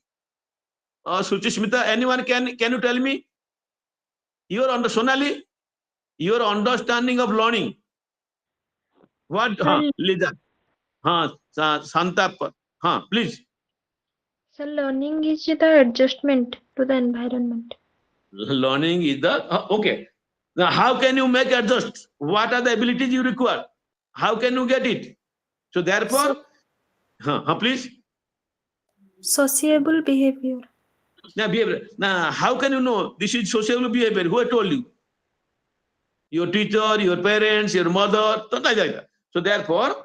or Suchishmita? Anyone can you tell me Sonali, your understanding of learning? What? Sir, Lida. Santap. Please. sir, learning is the adjustment to the environment. Learning is the okay. Now, how can you make adjust? What are the abilities you require? How can you get it? So therefore, please. Sociable behavior. Now, behavior. Now, how can you know this is sociable behavior? Who told you? Your teacher, your parents, your mother, something like that. So therefore,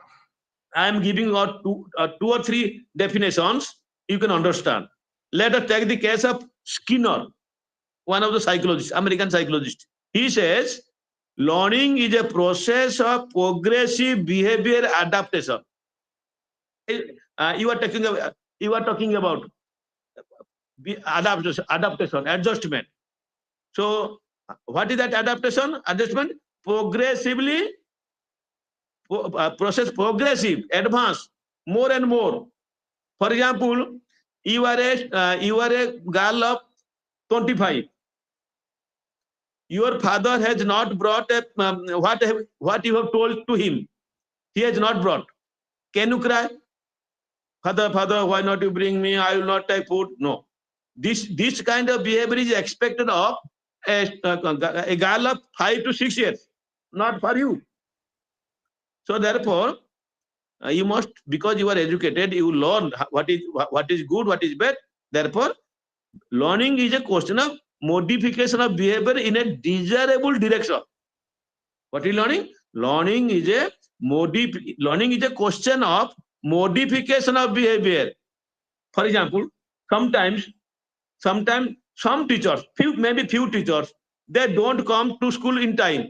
I am giving out two or three definitions. You can understand. Let us take the case of Skinner, one of the psychologists, American psychologist. He says, learning is a process of progressive behavior adaptation. You are talking about adaptation, adjustment. So, what is that adaptation? Adjustment progressively, process progressive, advance, more and more. For example, you are a girl of 25. Your father has not brought what you have told to him. He has not brought. Can you cry? Father, why not you bring me? I will not take food. No. This kind of behavior is expected of a girl of 5 to 6 years, not for you. So therefore, you must, because you are educated, you learn what is good, what is bad. Therefore, learning is a question of modification of behavior in a desirable direction. What is learning? Learning is a question of modification of behavior. For example, sometimes some teachers, few teachers, they don't come to school in time.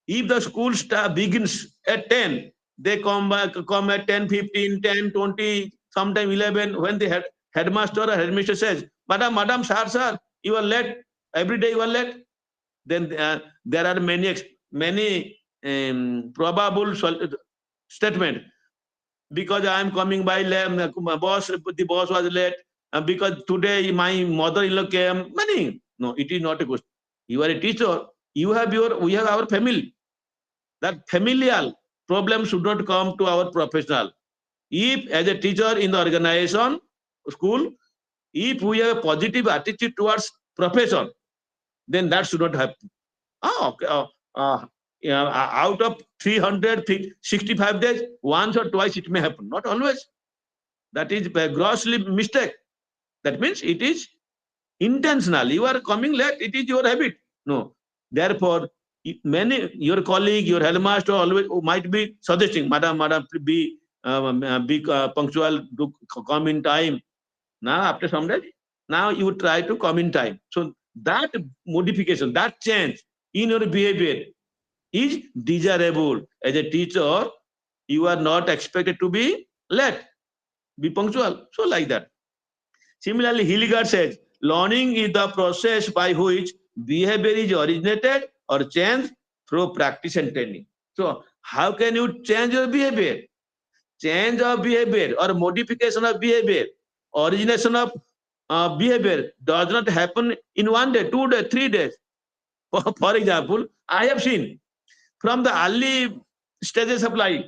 If the school begins at 10, they come at 10:15, 10:20, sometime 11. When the headmaster or headmistress says, Madam, sir, you are late. Every day you are late. Then there are many probable statement. Because I am coming by late, the boss was late, because today my mother-in-law came. Money. No, it is not a question. You are a teacher. We have our family. That familial problem should not come to our professional. If as a teacher in the organization, school, if we have a positive attitude towards profession, then that should not happen. Okay. Yeah, out of 365 days, once or twice it may happen, not always. That is a grossly mistake. That means it is intentional. You are coming late, it is your habit. No. Therefore, many your colleague, your headmaster always might be suggesting, madam, be punctual, do come in time. Now, after some days, now you try to come in time. So that modification, that change in your behavior is desirable. As a teacher, you are not expected to be late, be punctual. So like that. Similarly, Hilliard says, learning is the process by which behavior is originated or changed through practice and training. So how can you change your behavior? Change of behavior or modification of behavior, origination of behavior does not happen in 1 day, 2 days, 3 days. For example, I have seen from the early stages of life,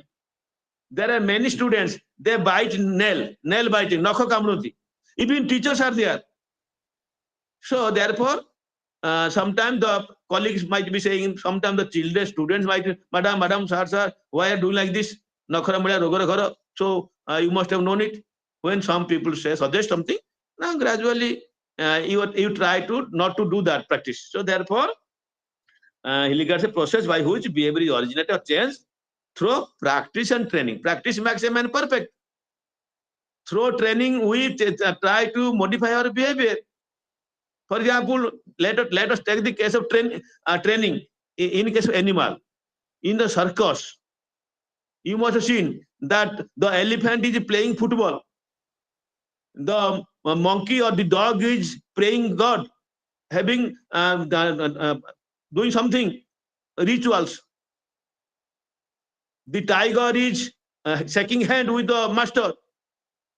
there are many students, they bite nail biting, nakho kamnuti. Even teachers are there. So therefore, sometimes the colleagues might be saying, sometimes the children, students might, madam, sir, why are you doing like this? So you must have known it. When some people suggest something, now gradually you try to not to do that practice. So therefore, he regards a process by which behavior is originated or changed through practice and training. Practice makes a man perfect. Through training, we try to modify our behavior. For example, let us take the case of training in case of animal. In the circus, you must have seen that the elephant is playing football. The monkey or the dog is praying God, having doing something, rituals. The tiger is shaking hand with the master.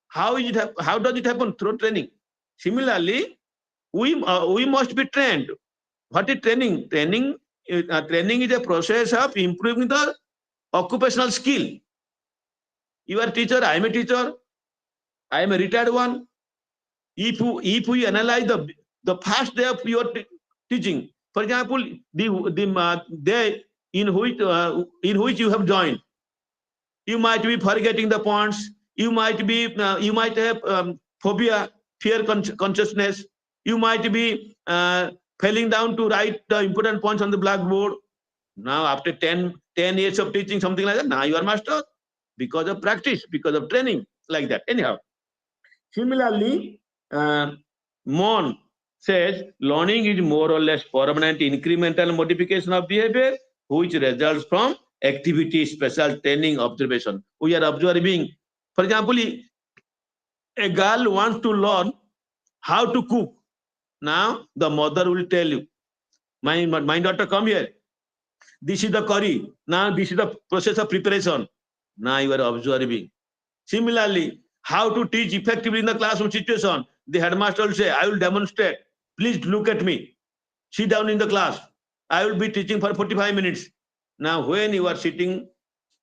How does it happen? Through training. Similarly, we must be trained. What is training? Training is a process of improving the occupational skill. You are a teacher, I am a teacher, I am a retired one. If we analyze the first day of your teaching, for example, the day in which you have joined, you might be forgetting the points. You might have phobia, fear consciousness. You might be failing down to write the important points on the blackboard. Now, after 10 years of teaching, something like that, now you are master because of practice, because of training, like that. Anyhow, similarly, Mon says learning is more or less permanent incremental modification of behavior, which results from activity, special training, observation. We are observing. For example, a girl wants to learn how to cook. Now, the mother will tell you, my daughter, come here. This is the curry. Now, this is the process of preparation. Now, you are observing. Similarly, how to teach effectively in the classroom situation. The headmaster will say, I will demonstrate. Please look at me. Sit down in the class. I will be teaching for 45 minutes. Now, when you are sitting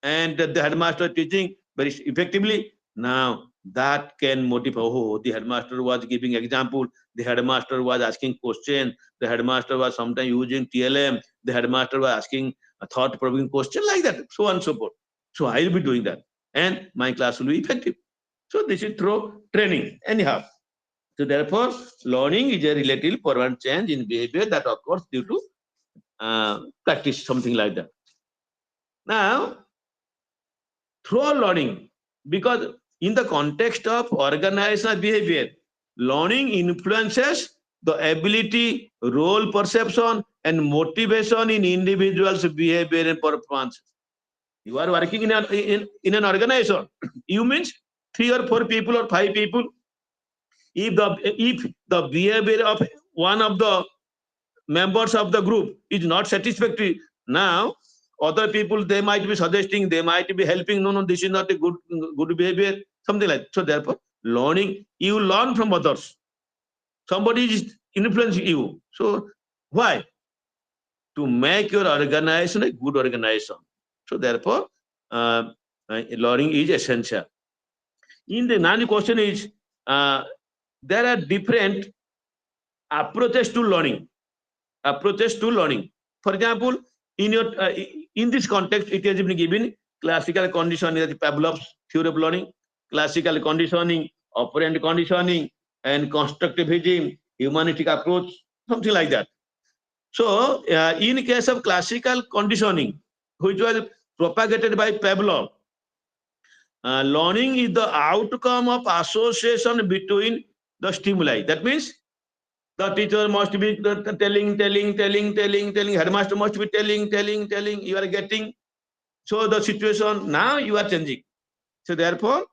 and the headmaster teaching very effectively, now that can motivate. Oh, the headmaster was giving example. The headmaster was asking question. The headmaster was sometimes using TLM. The headmaster was asking a thought-provoking question, like that, so on and so forth. So I will be doing that, and my class will be effective. So this is through training. Anyhow, so therefore, learning is a relative permanent change in behavior that occurs due to practice, something like that. Now, through learning, because in the context of organizational behavior, learning influences the ability, role perception, and motivation in individuals' behavior and performance. You are working in an organization. You means 3 or 4 people or 5 people. If the behavior of one of the members of the group is not satisfactory, now other people, they might be suggesting, they might be helping. No, this is not a good behavior, something like that. So therefore, learning, you learn from others. Somebody is influencing you. So why? To make your organization a good organization. So therefore, learning is essential. Now the question is, there are different approaches to learning. For example, in this context, it has been given classical conditioning, that is Pavlov's theory of learning, classical conditioning, operant conditioning, and constructivism, humanistic approach, something like that. So, in case of classical conditioning, which was propagated by Pavlov, learning is the outcome of association between the stimuli. That means the teacher must be telling, headmaster must be telling, you are getting. So the situation, now you are changing. So therefore,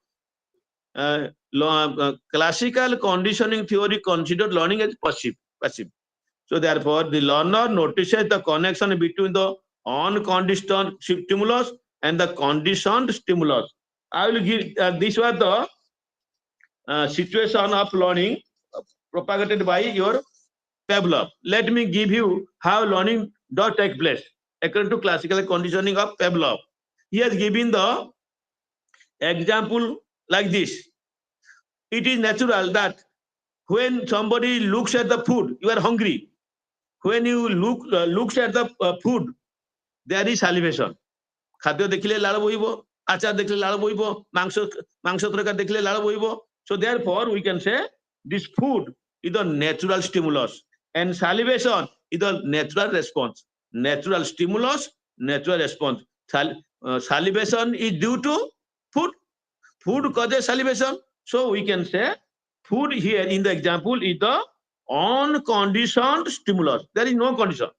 classical conditioning theory considered learning as passive. So therefore, the learner notices the connection between the unconditioned stimulus and the conditioned stimulus. I will give, this was the situation of learning propagated by your Pavlov. Let me give you how learning does take place according to classical conditioning of Pavlov. He has given the example like this. It is natural that when somebody looks at the food, you are hungry. When you looks at the food, there is salivation. खाद्य देखिले लाल बोइबो, आचार देखिले लाल बोइबो, मांस तरकारी देखिले लाल बोइबो. So therefore, we can say this food is the natural stimulus, and salivation is the natural response. Natural stimulus, natural response. Salivation is due to food. Food causes salivation. So we can say food here in the example is the unconditioned stimulus. There is no condition.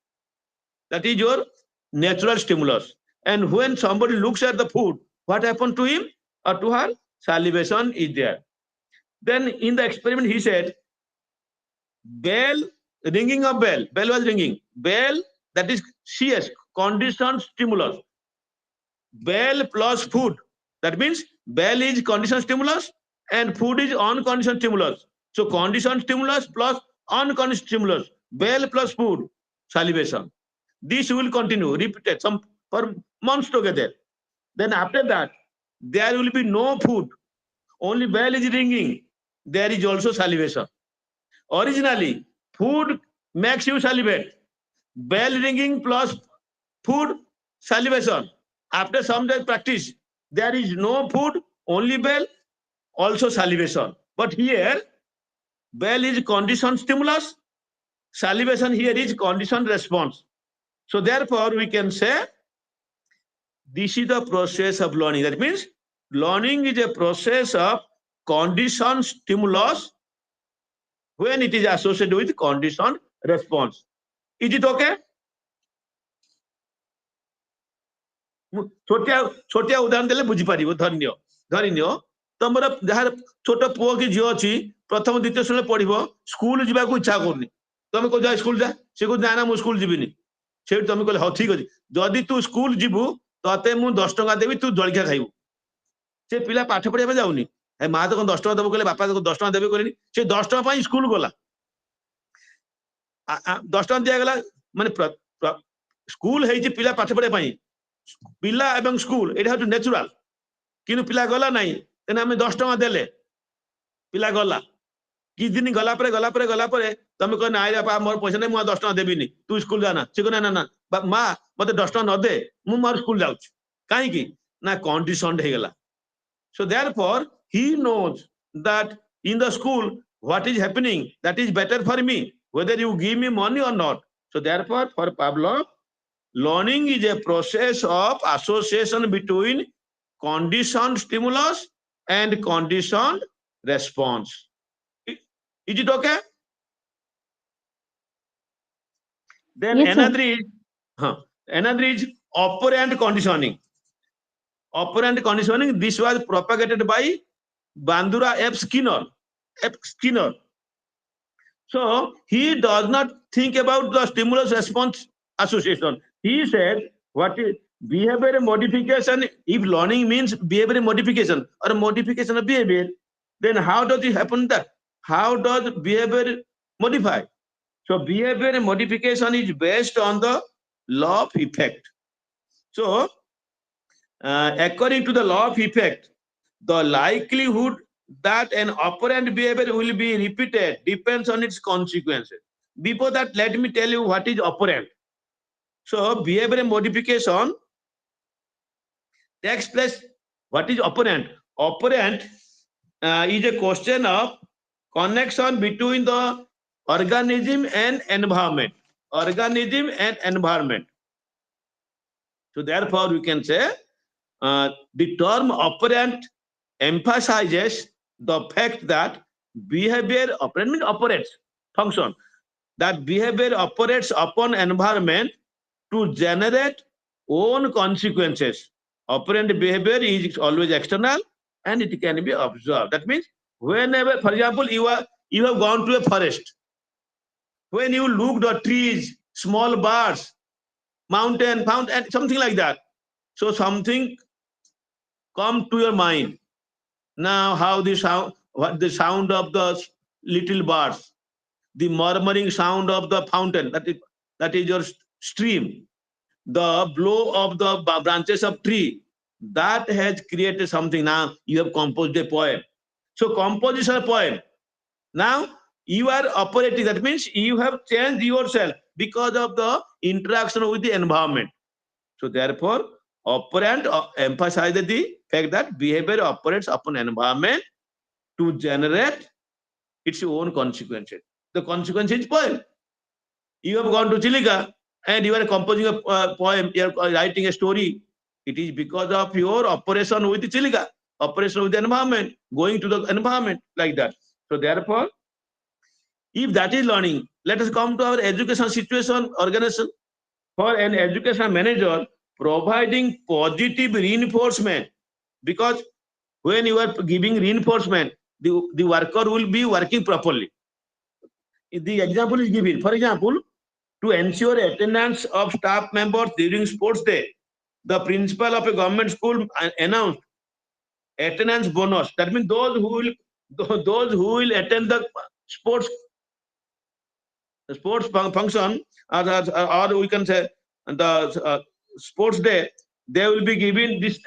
That is your natural stimulus. And when somebody looks at the food, what happened to him or to her? Salivation is there. Then in the experiment, he said, ringing of bell was ringing. Bell, that is CS, conditioned stimulus. Bell plus food. That means bell is conditioned stimulus and food is unconditioned stimulus. So conditioned stimulus plus unconditioned stimulus. Bell plus food, salivation. This will continue, repeated for months together. Then after that, there will be no food. Only bell is ringing. There is also salivation. Originally, food makes you salivate. Bell ringing plus food, salivation. After some days practice, there is no food, only bell, also salivation. But here, bell is conditioned stimulus. Salivation here is conditioned response. So therefore, we can say this is the process of learning. That means learning is a process of conditioned stimulus when it is associated with conditioned response. Is it okay? छोटिया उदाहरण देले बुझी पारिबो. धन्य तमरा जहार छोट पुओ की झियो अछि प्रथम द्वितीय श्रेणी पढिबो स्कूल जिबा को इच्छा करनी तमे को जा स्कूल जा से को जाना मु स्कूल जिबिनी से तमे कहले ह ठीक अछि जदी तू स्कूल जिबु तते मु 10 टका देबी तू जलखिया खाइबु से पिला पाठ पढिबा जाउनी ए मा तो 10 टका देबो कहले बापा तो 10 टका देबे कहलेनी से 10 टका पई स्कूल गोला 10 टका दिया गेला माने स्कूल हेइ जे पिला पाठ पढिबा पई पिला एवं स्कूल एटा हटु नेचुरल किनु पिला गला नाही तेना हम 10 टका देले पिला गला कि दिन गला परे तमे कह नाइ रे बापा मोर पैसा नै मु 10 टका देबिनी तू स्कूल जाना से को ना मा मते 10 टका न दे मु मोर स्कूल जाउछ काहे की ना कंडीशनड हे गेला. So therefore he knows that in the school what is happening, that is better for me whether you give me money or not. So therefore for Pavlov, learning is a process of association between conditioned stimulus and conditioned response. Is it okay? Then Yes, sir. another is operant conditioning. Operant conditioning, this was propagated by Bandura F. Skinner. So he does not think about the stimulus response association. He said, what is behavior modification, if learning means behavior modification or modification of behavior, then how does it happen that? How does behavior modify? So behavior modification is based on the law of effect. So according to the law of effect, the likelihood that an operant behavior will be repeated depends on its consequences. Before that, let me tell you what is operant. So behavior modification takes place. What is operant? Operant is a question of connection between the organism and environment. Organism and environment. So therefore, we can say the term operant emphasizes the fact that behavior operant means operates function, that behavior operates upon environment to generate own consequences. Operant behavior is always external and it can be observed. That means whenever, for example, you have gone to a forest, when you looked at trees, small birds, mountain, found, and something like that, so something come to your mind. Now, how the sound, what the sound of the little birds, the murmuring sound of the fountain, that is your stream, the blow of the branches of tree, that has created something. Now you have composed a poem. So composition poem. Now you are operating. That means you have changed yourself because of the interaction with the environment. So therefore, operant emphasizes the fact that behavior operates upon environment to generate its own consequences. The consequence is poem. You have gone to Chilika and you are composing a poem, you are writing a story. It is because of your operation with Chilika, operation with the environment, going to the environment like that. So therefore, if that is learning, let us come to our education situation organization. For an education manager, providing positive reinforcement, because when you are giving reinforcement, the worker will be working properly. The example is given. For example, to ensure attendance of staff members during sports day, the principal of a government school announced attendance bonus. That means those who will attend the sports function, or we can say the sports day, they will be given this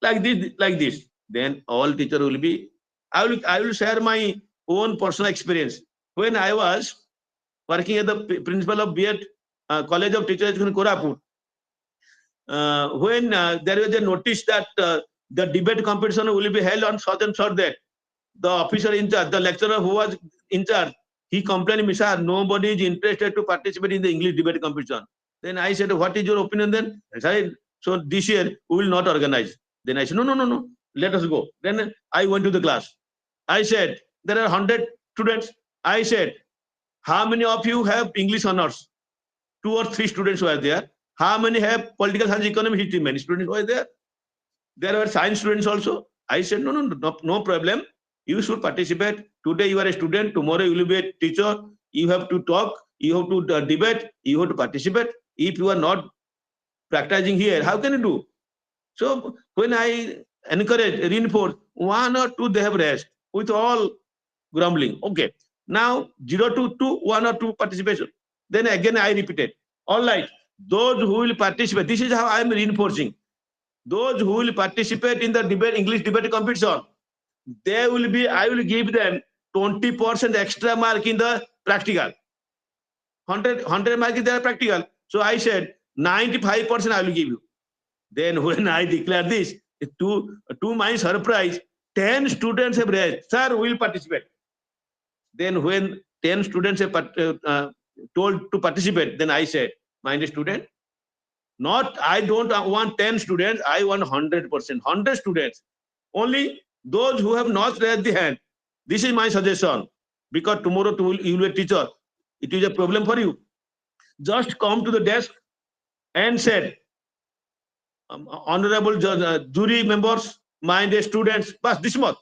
like this. Then all teacher will be. I will share my own personal experience. When I was working as the principal of B.Ed College of Teacher Education, Koraput, when there was a notice that the debate competition will be held on such and such date, the officer in charge, the lecturer who was in charge, he complained me, sir, nobody is interested to participate in the English debate competition. Then I said, what is your opinion then? I said, so this year we will not organize. Then I said, no, let us go. Then I went to the class. I said, there are 100 students. I said, how many of you have English honors? 2 or 3 students were there. How many have political science, economics, history? Many students were there. There were science students also. I said, no problem. You should participate. Today you are a student. Tomorrow you will be a teacher. You have to talk. You have to debate. You have to participate. If you are not practicing here, how can you do? So when I encourage, reinforce, 1 or 2 they have rest with all grumbling. Okay. Now 0 to 2, 1 or 2 participation. Then again I repeated. All right. Those who will participate, this is how I am reinforcing. Those who will participate in the debate, English debate competition, I will give them 20% extra mark in the practical. 100 mark in the practical. So I said 95% I will give you. Then when I declare this, to my surprise, 10 students have raised, sir, we will participate. Then when 10 students have told to participate, then I said, my student, I don't want 10 students, I want 100%, 100 students. Only those who have not raised the hand. This is my suggestion. Because tomorrow you will be a teacher. It is a problem for you. Just come to the desk and said, honorable jury members, my dear students, but this month.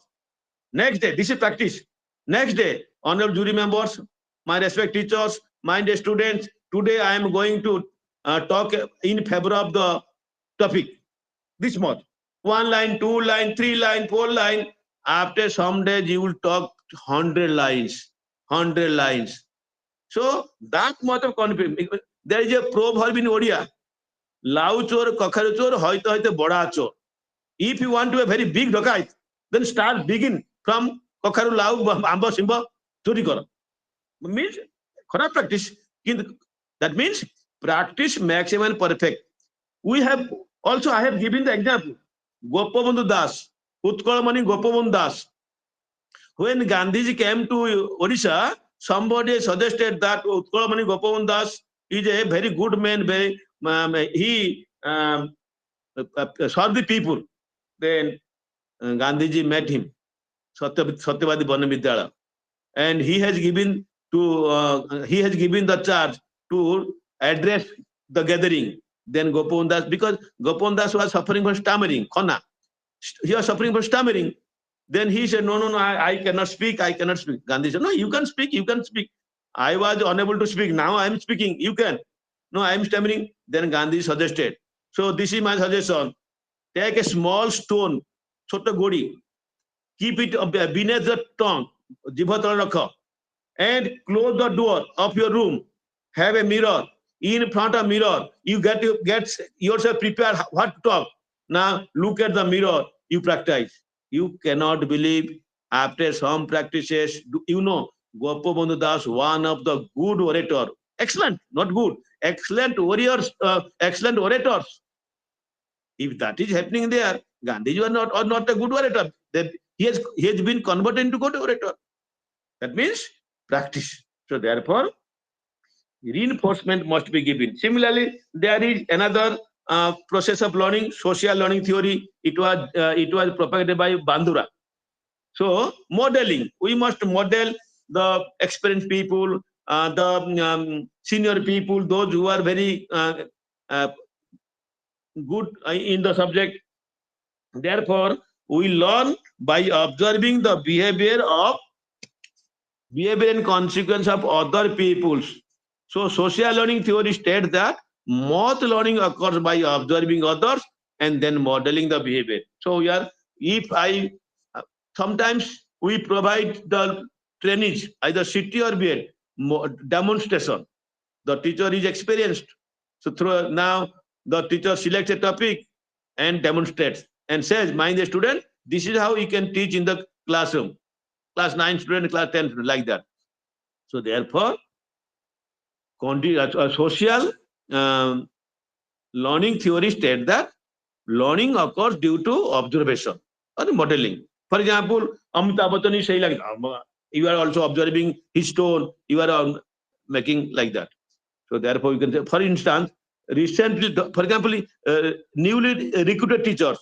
Next day, this is practice. Next day, honorable jury members, my respected teachers, my dear students, today I am going to talk in favor of the topic this much. 1 line, 2 line, 3 line, 4 line. After some days, you will talk 100 lines, 100 lines. So that much of confidence. There is a proverb in Odia. Lau chor, kakharu chor, hoite hoite bada chor. If you want to be a very big dokait, then begin from kakharu lau amba simba chori karo. Means kharap practice. That means practice makes a man perfect. We have also, I have given the example. Gopabandhu Das, Utkalamani Gopabandhu Das. When Gandhiji came to Odisha, somebody suggested that Utkalamani Gopabandhu Das is a very good man. He served the people. Then Gandhiji met him, Satyavadi Banavidyala, and he has given the charge to address the gathering. Then Gopabandhu Das, because Gopabandhu Das was suffering from stammering, khana. He was suffering from stammering. Then he said, no, I cannot speak, I cannot speak. Gandhi said, no, you can speak, you can speak. I was unable to speak, now I am speaking, you can. No, I am stammering. Then Gandhi suggested. So this is my suggestion. Take a small stone, chota godi, keep it beneath the tongue, jibha tala rakha, and close the door of your room. Have a mirror. In front of mirror, you get yourself prepared what to talk. Now look at the mirror, you practice. You cannot believe, after some practices, Gopabandhu Das, one of the good orator, excellent, not good, excellent warriors, excellent orators. If that is happening there, Gandhiji was not a good orator. Then he has been converted into good orator. That means practice. So therefore, reinforcement must be given. Similarly, there is another process of learning, social learning theory. It was propagated by Bandura. So modeling, we must model the experienced people, the senior people, those who are very good in the subject. Therefore, we learn by observing the behavior and consequence of other peoples. So social learning theory states that most learning occurs by observing others and then modeling the behavior. So sometimes we provide the trainees, either city or B.Ed, demonstration. The teacher is experienced. So now the teacher selects a topic and demonstrates and says, mind the student, this is how you can teach in the classroom. Class 9 student, class 10 student, like that. So therefore, social learning theory states that learning occurs due to observation or modeling. For example, Amitabh Bachchan is saying like, you are also observing his tone, you are making like that. So therefore, you can say, for instance, recently, for example, newly recruited teachers,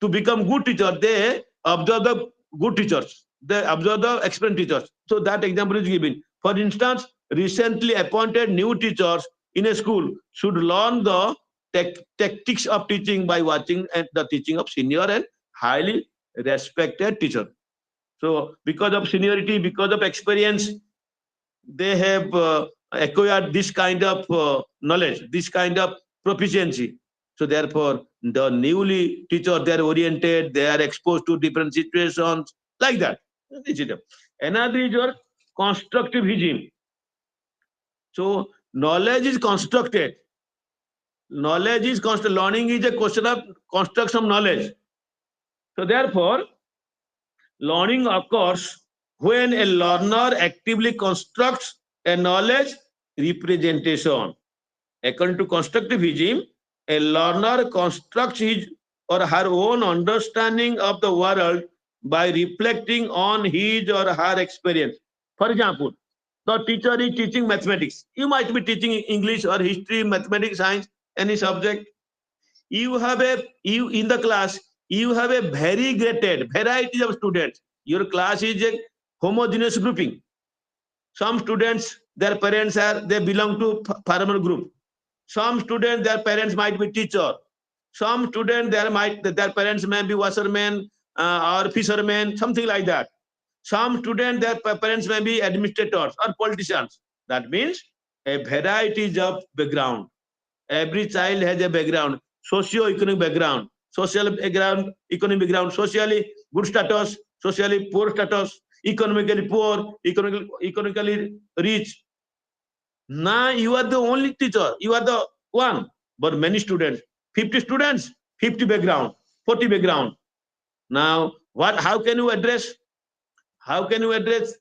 to become good teachers, they observe the good teachers, they observe the experienced teachers. So that example is given. For instance, recently appointed new teachers in a school should learn the tactics of teaching by watching the teaching of senior and highly respected teacher. So because of seniority, because of experience, they have acquired this kind of knowledge, this kind of proficiency. So therefore, the newly teacher, they are oriented, they are exposed to different situations, like that. Another is your constructivism. So knowledge is constructed. Knowledge is constant. Learning is a question of construction of knowledge. So therefore, learning occurs when a learner actively constructs a knowledge representation. According to constructivism, a learner constructs his or her own understanding of the world by reflecting on his or her experience. For example, the teacher is teaching mathematics. You might be teaching English or history, mathematics, science, any subject. In the class, you have a variegated variety of students. Your class is a homogeneous grouping. Some students, their parents they belong to farmer group. Some students, their parents might be teacher. Some students, their parents may be washermen or fishermen, something like that. Some students, their parents may be administrators or politicians. That means a variety of background. Every child has a background. socio-economic background, social background, economic background, socially good status, socially poor status, economically poor, economically rich. Now you are the only teacher, you are the one, but many students, 50 students, 50 background, 40 background. Now, how can you address? How can you address?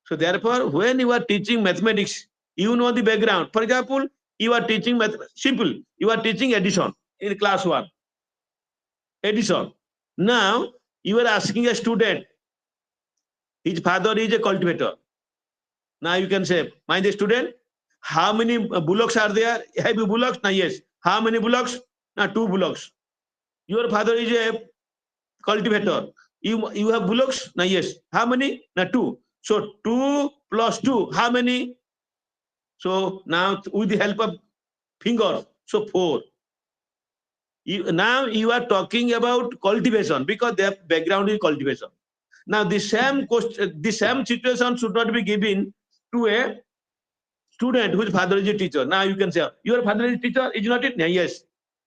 So therefore, when you are teaching mathematics, you know the background. For example, you are teaching math, simple, you are teaching addition in class 1. Addition. Now, you are asking a student, his father is a cultivator. Now you can say, my dear student, how many bullocks are there? Have you bullocks? Now yes. How many bullocks? Now 2 bullocks. Your father is a cultivator. You have bullocks? Now yes. How many? Now 2. So 2 plus 2, how many? So now with the help of fingers, so 4. Now you are talking about cultivation because their background is cultivation. Now the same question, the same situation should not be given to a student whose father is a teacher. Now you can say, your father is a teacher, is not it? Yes.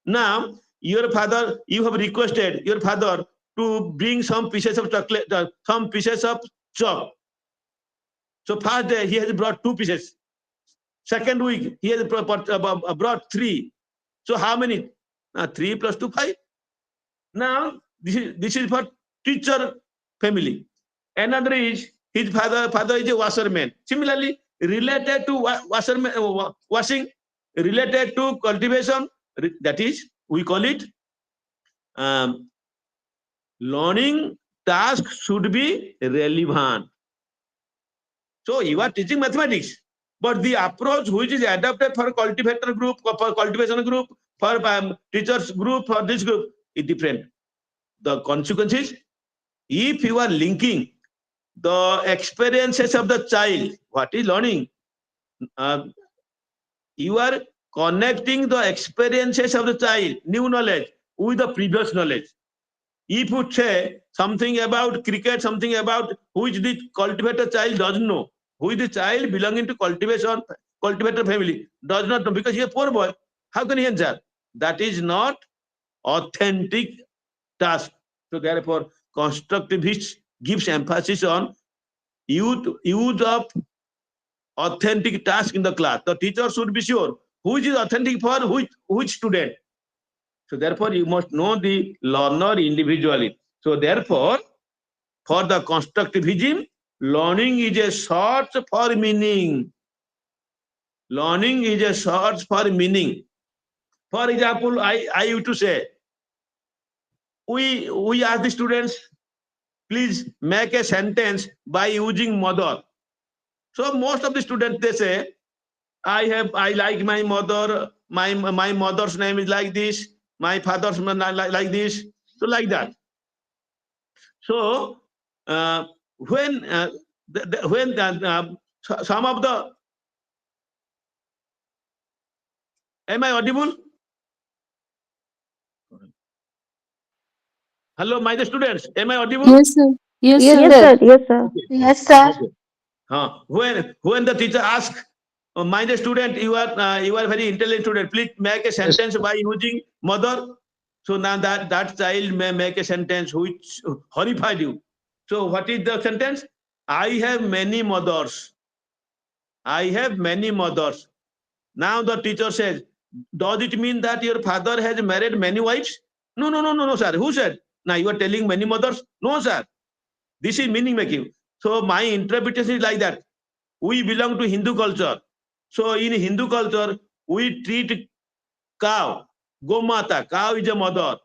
Now your father, you have requested your father to bring some pieces of chocolate, some pieces of chalk. So first day he has brought 2 pieces. Second week he has brought 3. So how many? 3 plus 2, 5. Now this is for teacher family. Another is his father is a washerman. Similarly, related to washerman, washing, related to cultivation, that is we call it learning task should be relevant. So you are teaching mathematics, but the approach which is adapted for cultivator group, for cultivation group, for teachers group, for this group is different. The consequences, if you are linking the experiences of the child, what is learning, you are connecting the experiences of the child, new knowledge, with the previous knowledge. If you say something about cricket, something about which the cultivator child doesn't know, who is the child belonging to cultivator family does not know, because he is a poor boy, how can he answer? That is not authentic task. So therefore, constructivist gives emphasis on use of authentic task in the class. The teacher should be sure which is authentic for which student. So therefore, you must know the learner individually. So therefore, for the constructivism, learning is a search for meaning. Learning is a search for meaning. For example, I used to say, we ask the students, please make a sentence by using mother. So most of the students, they say, I like my mother, my mother's name is like this, my father's name like this, so like that. So when some of the, am I audible? Hello, my students, am I audible? Yes, sir. Yes, Yes, sir. sir. Yes, sir. Okay. Yes, sir. Okay. When the teacher asks, my student, you are very intelligent student, please make a sentence by using mother. So now that child may make a sentence which horrified you. So what is the sentence? I have many mothers. I have many mothers. Now the teacher says, does it mean that your father has married many wives? No, sir. Who said? Now you are telling many mothers? No, sir. This is meaning making. So my interpretation is like that. We belong to Hindu culture. So in Hindu culture, we treat cow, Gomata. Cow is a mother.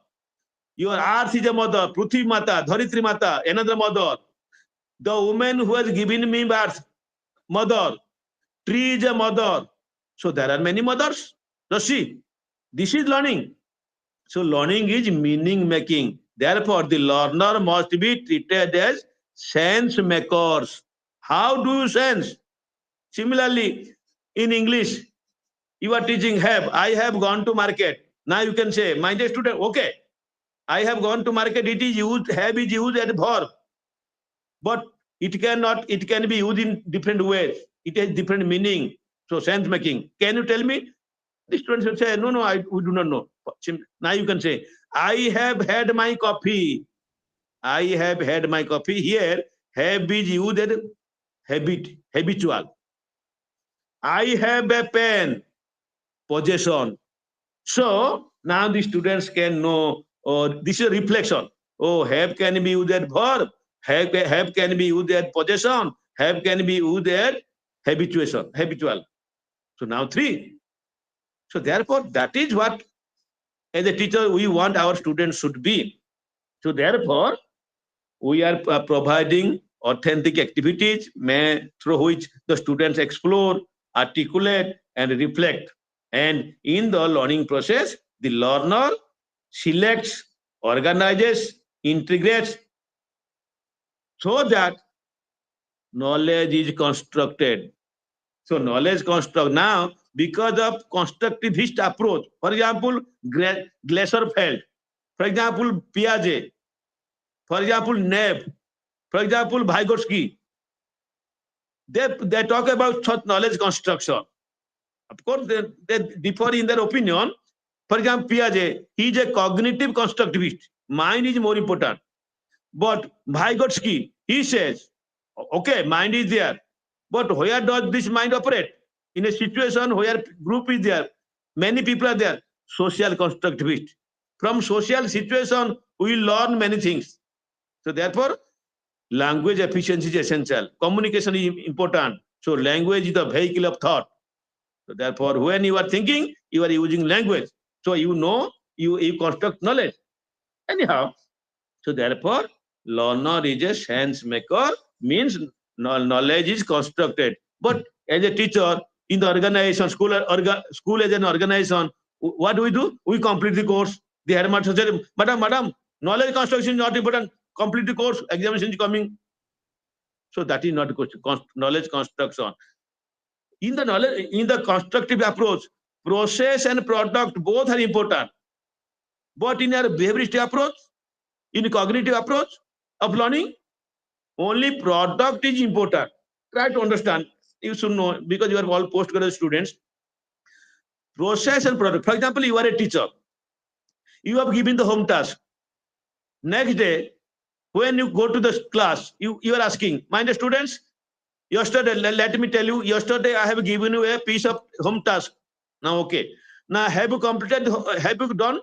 Your earth is a mother. Prithvi Mata, Dharitri Mata, another mother. The woman who has given me birth, mother. Tree is a mother. So there are many mothers. So see, this is learning. So learning is meaning making. Therefore, the learner must be treated as sense makers. How do you sense? Similarly, in English, you are teaching have. I have gone to market. Now you can say, my dear student, okay, I have gone to market. It is used, have is used as verb, but it can be used in different ways. It has different meaning. So sense making. Can you tell me The students will say, no, we do not know. Now you can say, I have had my coffee. I have had my coffee. Here, have is used as habitual. I have a pen, possession. So now the students can know, this is a reflection. Oh, have can be used as verb. Have can be used as possession. Have can be used as habitual. So now 3. So therefore, that is what as a teacher we want our students should be. So therefore, we are providing authentic activities through which the students explore, articulate, and reflect. And in the learning process, the learner selects, organizes, integrates, so that knowledge is constructed. So knowledge construct now because of constructivist approach. For example, Glaserfeld. For example, Piaget. For example, Neb. For example, Vygotsky. They talk about such knowledge construction. Of course, they differ in their opinion. For example, Piaget, he is a cognitive constructivist. Mind is more important. But Vygotsky, he says, okay, mind is there. But where does this mind operate? In a situation where group is there, many people are there, social constructivist. From social situation, we learn many things. So therefore, language efficiency is essential. Communication is important. So language is the vehicle of thought. So therefore, when you are thinking, you are using language. So you know, you construct knowledge. Anyhow, so therefore, learner is a sense maker, means knowledge is constructed. But as a teacher in the organization, school as an organization, what do? We complete the course. The headmaster said, Madam, knowledge construction is not important. Complete the course, examination is coming. So that is not knowledge construction. In the constructive approach, process and product both are important. But in our behavioristic approach, in cognitive approach of learning, only product is important. Try to understand. You should know because you are all postgraduate students. Process and product. For example, you are a teacher. You have given the home task. Next day, when you go to the class, you are asking, my dear students, yesterday, let me tell you, yesterday I have given you a piece of home task. Now, okay. Now, have you completed, have you done?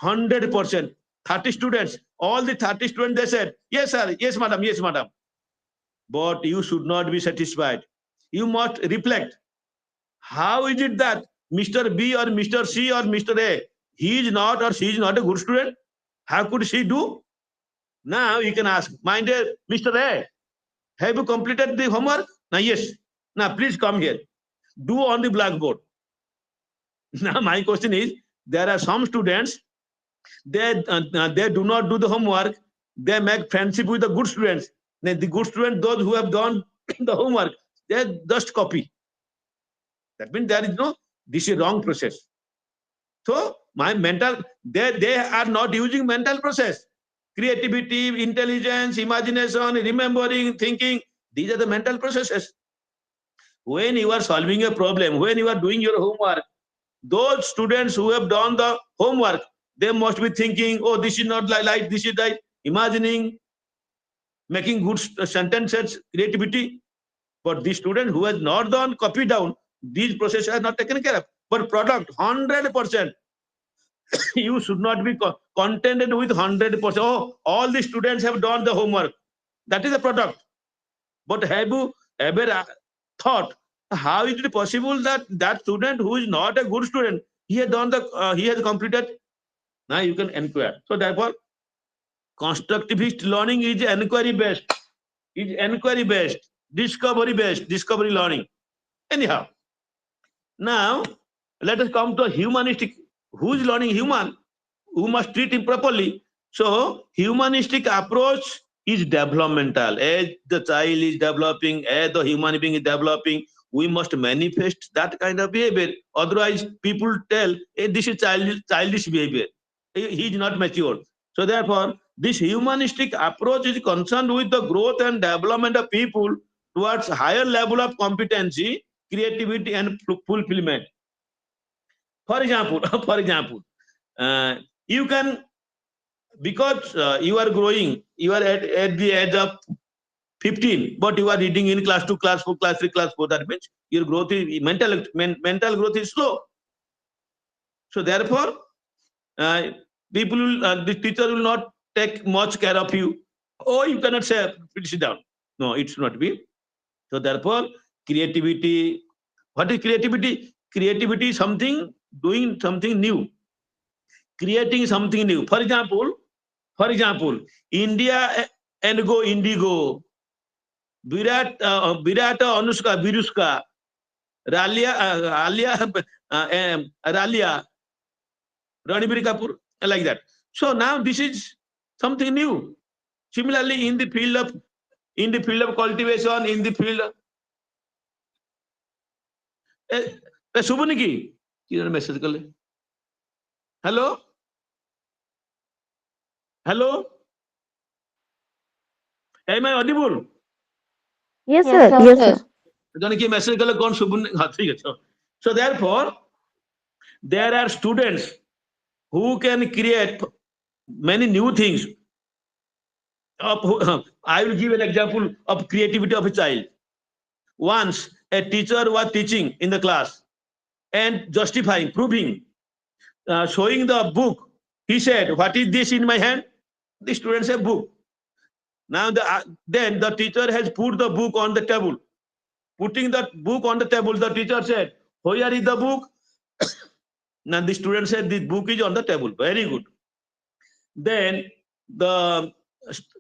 100%. 30 students, all the 30 students, they said, yes, sir, yes, madam. But you should not be satisfied. You must reflect. How is it that Mr. B or Mr. C or Mr. A, he is not or she is not a good student? How could she do? Now you can ask, my dear Mr. A, have you completed the homework? Now, yes. Now, please come here. Do on the blackboard. Now, my question is, there are some students, they do not do the homework. They make friendship with the good students. Then the good students, those who have done the homework, they just copy. That means there is this is wrong process. So my they are not using mental process. Creativity, intelligence, imagination, remembering, thinking, these are the mental processes. When you are solving a problem, when you are doing your homework, those students who have done the homework, they must be thinking, oh, this is not like this is like imagining, making good sentences, creativity. But the student who has not done copy down, these processes are not taken care of. But product 100%. You should not be contented with 100%. Oh, all the students have done the homework. That is the product. But have you ever thought how is it possible that that student who is not a good student, he has done he has completed? Now you can inquire. So therefore, constructivist learning is inquiry based, discovery learning. Anyhow, now let us come to humanistic. Who is learning? Human. Who must treat him properly. So humanistic approach is developmental. As the child is developing, as the human being is developing, we must manifest that kind of behavior. Otherwise, people tell, hey, this is childish behavior. He is not mature. So therefore, this humanistic approach is concerned with the growth and development of people towards higher level of competency, creativity, and fulfillment. For example, for example, you can, because you are growing, you are at the age of 15, but you are reading in class 2, class 4, class 3, class 4. That means your growth is mental growth is slow. So therefore, people will, the teacher will not take much care of you. Oh, you cannot say, sit down. No, it should not be. So therefore, creativity. What is creativity? Creativity is something, doing something new, creating something new. For example, India and go Indigo, Virat Anushka Virushka, Ralia, Ranbir Kapoor, like that. So now this is something new. Similarly, in the field of cultivation, in the field of शुभुनि की message कर ले hello hello am I audible? Yes, sir. Yes, sir. जन की message कर ले कौन शुभुनि हाँ ठीक है so therefore there are students who can create many new things I will give an example of creativity of a child. Once a teacher was teaching in the class and justifying, proving, showing the book. He said, "What is this in my hand?" The student said, "Book." Now then the teacher has put the book on the table. Putting the book on the table, the teacher said, "Where is the book?" Now the student said, "The book is on the table." Very good. Then the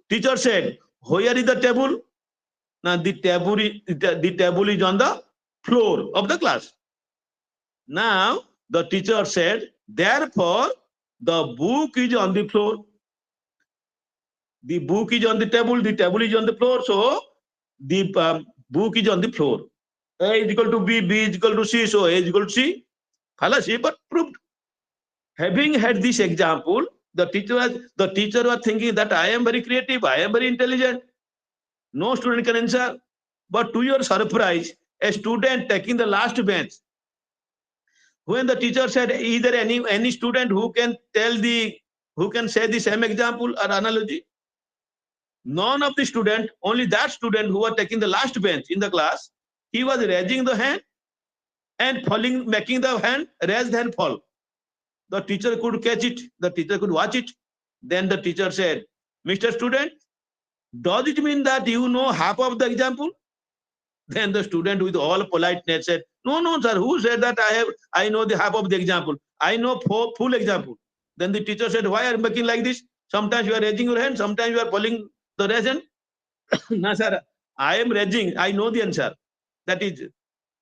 teacher said, "Where is the table?" Now the table is on the floor of the class. Now the teacher said, "Therefore the book is on the floor." The book is on the table is on the floor, so the book is on the floor. A is equal to B, B is equal to C, so A is equal to C. Fallacy, but proved. Having had this example, the teacher was thinking that I am very creative, I am very intelligent. No student can answer. But to your surprise, a student taking the last bench, when the teacher said, "Is there any student who can say the same example or analogy?" None of the student, only that student who was taking the last bench in the class, he was raising the hand and falling, making the hand raised and fall. The teacher could catch it, the teacher could watch it. Then the teacher said, "Mr. Student, does it mean that you know half of the example?" Then the student with all politeness said, No, sir, who said that I know the half of the example? I know full example." Then the teacher said, "Why are you making like this? Sometimes you are raising your hand, sometimes you are falling the raise hand." No, sir, I am raising, I know the answer. That is,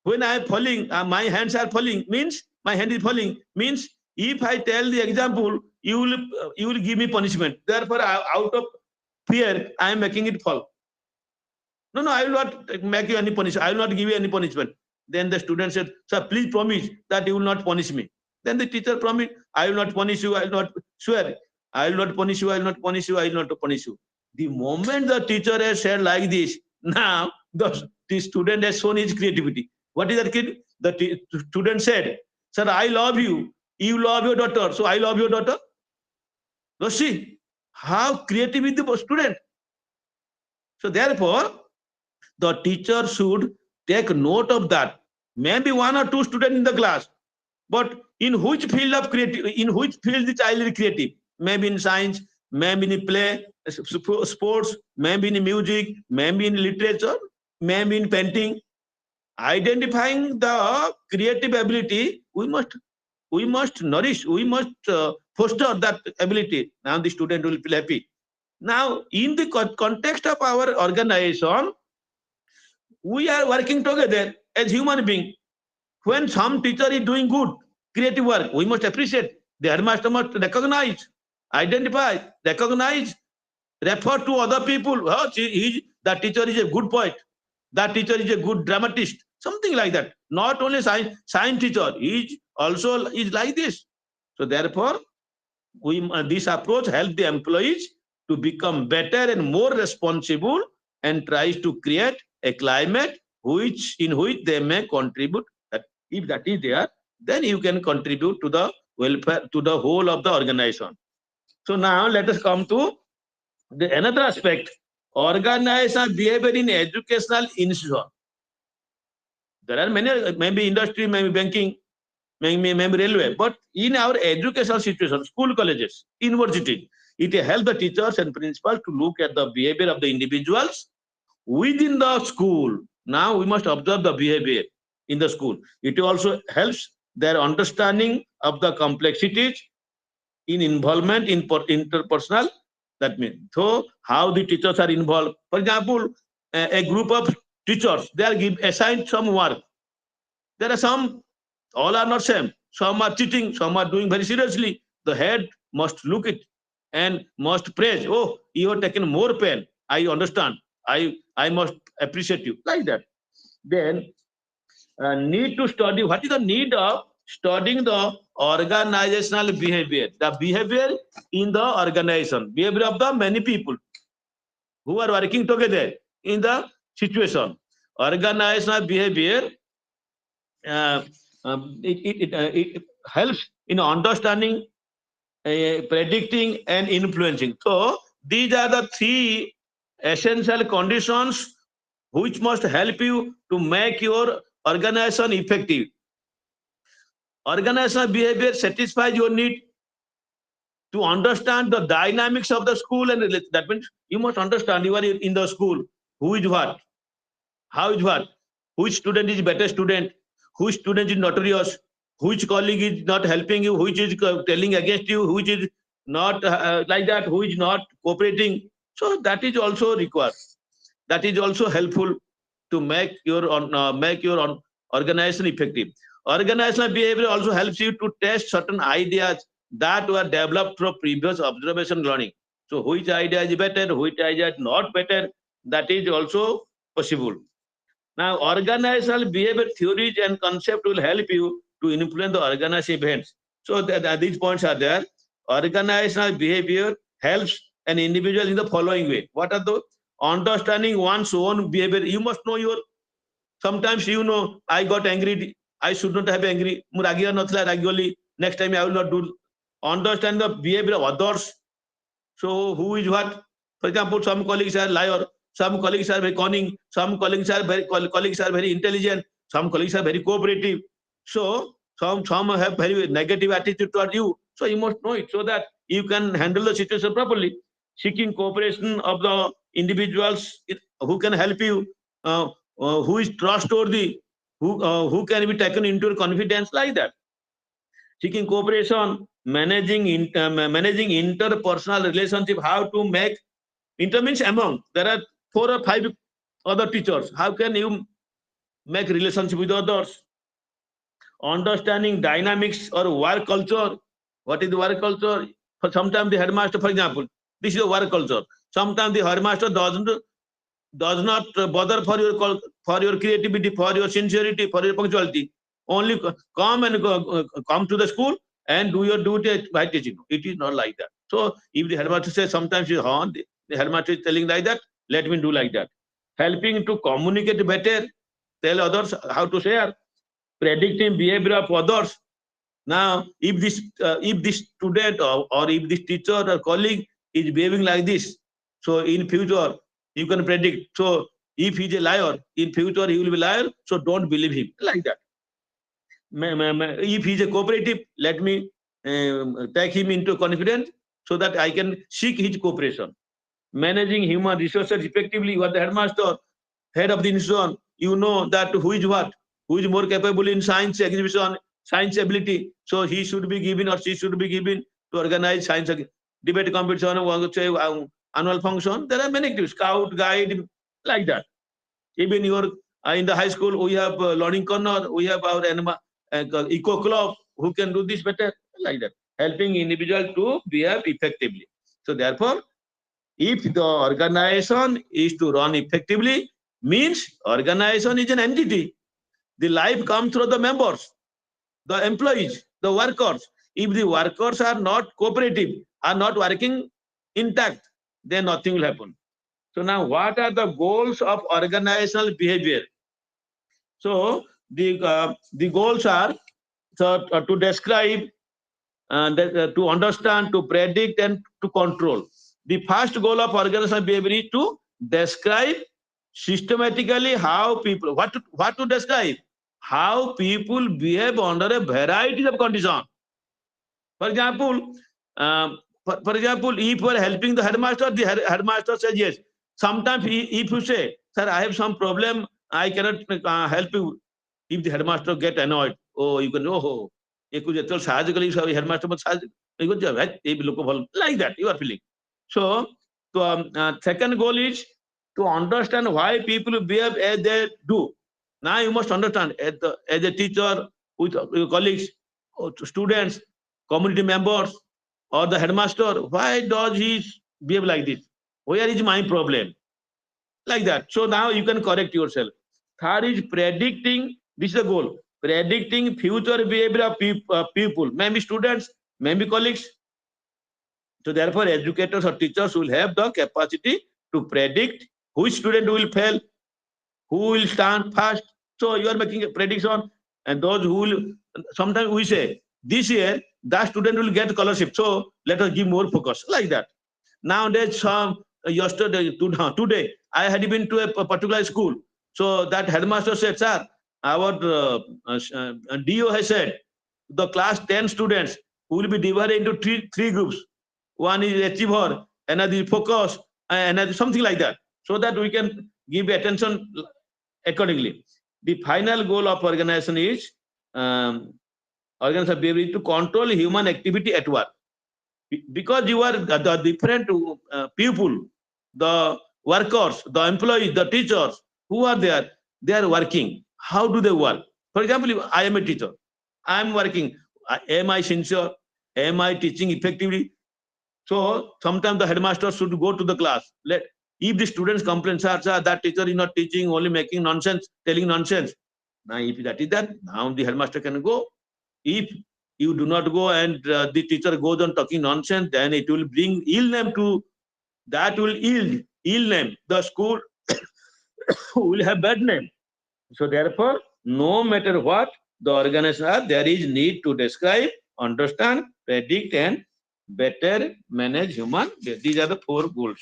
when I am falling, my hands are falling, means my hand is falling, means if I tell the example, you will give me punishment. Therefore, out of fear, I am making it fall. No, I will not make you any punishment. I will not give you any punishment. Then the student said, "Sir, please promise that you will not punish me." Then the teacher promised, "I will not punish you. I will not swear. I will not punish you. I will not punish you. I will not punish you." The moment the teacher has said like this, now the student has shown his creativity. What is that kid? The student said, "Sir, I love you. You love your daughter. So I love your daughter." So see how creative is the student. So therefore, the teacher should take note of that. Maybe one or two students in the class, but in which field the child is creative? Maybe in science, maybe in play, sports, maybe in music, maybe in literature, maybe in painting. Identifying the creative ability, we must nourish, we must foster that ability. Now the student will feel happy. Now, in the context of our organization, we are working together as human beings. When some teacher is doing good, creative work, we must appreciate. The headmaster must recognize, identify, recognize, refer to other people. Oh, that teacher is a good poet. That teacher is a good dramatist. Something like that. Not only science teacher, he also is like this. So therefore, this approach helps the employees to become better and more responsible and tries to create a climate in which they may contribute. That if that is there, then you can contribute to the welfare, to the whole of the organization. So now let us come to the another aspect, organizational behavior in educational institution. There are many, maybe industry, maybe banking, maybe railway, but in our educational situation, school, colleges, university, it helps the teachers and principals to look at the behavior of the individuals within the school. Now we must observe the behavior in the school. It also helps their understanding of the complexities in involvement in interpersonal. That means, so how the teachers are involved. For example, a group of teachers, they are assigned some work. There are some, all are not same. Some are cheating, some are doing very seriously. The head must look it and must praise. Oh, you have taken more pain. I understand. I must appreciate you. Like that. Then need to study. What is the need of studying the organizational behavior? The behavior in the organization, behavior of the many people who are working together in the situation. Organizational behavior, uh, it helps in understanding, predicting, and influencing. So these are the three essential conditions which must help you to make your organization effective. Organizational behavior satisfies your need to understand the dynamics of the school, and that means you must understand you are in the school, who is what, how is what, which student is better student, which student is notorious, which colleague is not helping you, which is telling against you, which is not like that, who is not cooperating. So that is also required. That is also helpful to make your organization effective. Organizational behavior also helps you to test certain ideas that were developed from previous observation learning. So which idea is better, which idea is not better, that is also possible. Now, organizational behavior theories and concept will help you to influence the organized events. So these points are there. Organizational behavior helps an individual in the following way. What are the understanding one's own behavior? You must know your. Sometimes you know I got angry. I should not have angry. Next time I will not do. Understand the behavior of others. So who is what? For example, some colleagues are liar, some colleagues are very cunning, some colleagues are very intelligent, some colleagues are very cooperative. So some have very negative attitude toward you. So you must know it so that you can handle the situation properly. Seeking cooperation of the individuals who can help you, who is trustworthy, who can be taken into your confidence, like that. Seeking cooperation, managing interpersonal relationship, how to make inter means among. There are 4 or 5 other teachers. How can you make relationship with others? Understanding dynamics or work culture. What is the work culture? Sometimes the headmaster, for example, this is a work culture. Sometimes the headmaster does not bother for your creativity, for your sincerity, for your punctuality. Only come to the school and do your duty by teaching. It is not like that. So if the headmaster says sometimes the headmaster is telling like that, let me do like that. Helping to communicate better, tell others how to share, predicting behavior of others. Now, if this student or if this teacher or colleague is behaving like this, so in future you can predict. So if he's a liar, in future he will be a liar. So don't believe him, like that. If he's a cooperative, let me take him into confidence so that I can seek his cooperation. Managing human resources effectively. You are the headmaster, head of the institution. You know that who is what, who is more capable in science exhibition, science ability. So he should be given or she should be given to organize science debate competition, annual function. There are many activities, scout, guide, like that. Even your in the high school, we have learning corner, we have our eco club who can do this better, like that, helping individual to behave effectively. So therefore, if the organization is to run effectively, means organization is an entity. The life comes through the members, the employees, the workers. If the workers are not cooperative, are not working intact, then nothing will happen. So now, what are the goals of organizational behavior? So the goals are, So to describe, to understand, to predict, and to control. The first goal of organizational behavior is to describe systematically how people, what to describe, how people behave under a variety of conditions. For example, for example, if you are helping the headmaster says yes. Sometimes if you say, sir, I have some problem, I cannot help you. If the headmaster get annoyed, oh, you can, oh, headmaster like that you are feeling. So second goal is to understand why people behave as they do. Now you must understand as a teacher with your colleagues, or students, community members, or the headmaster, why does he behave like this? Where is my problem? Like that. So now you can correct yourself. Third is predicting. This is the goal. Predicting future behavior of people, maybe students, maybe colleagues. So therefore, educators or teachers will have the capacity to predict which student will fail, who will stand first. So you are making a prediction, and those who will, sometimes we say, this year that student will get scholarship, so let us give more focus, like that. Nowadays, yesterday, today, I had been to a particular school. So that headmaster said, sir, our DO has said the class 10 students will be divided into three groups. One is achiever, another is focus, and another something like that, so that we can give attention accordingly. The final goal of organization is organizational behavior to control human activity at work. Because you are the different people, the workers, the employees, the teachers who are there, they are working. How do they work? For example, if I am a teacher, I am working. Am I sincere? Am I teaching effectively? So sometimes the headmaster should go to the class. If the students complain, sir, that teacher is not teaching, only making nonsense, telling nonsense. Now, if that is that, now the headmaster can go. If you do not go and the teacher goes on talking nonsense, then it will bring ill name to, that will yield ill name. The school will have bad name. So therefore, no matter what the organization are, there is need to describe, understand, predict, and better manage human. These are the four goals.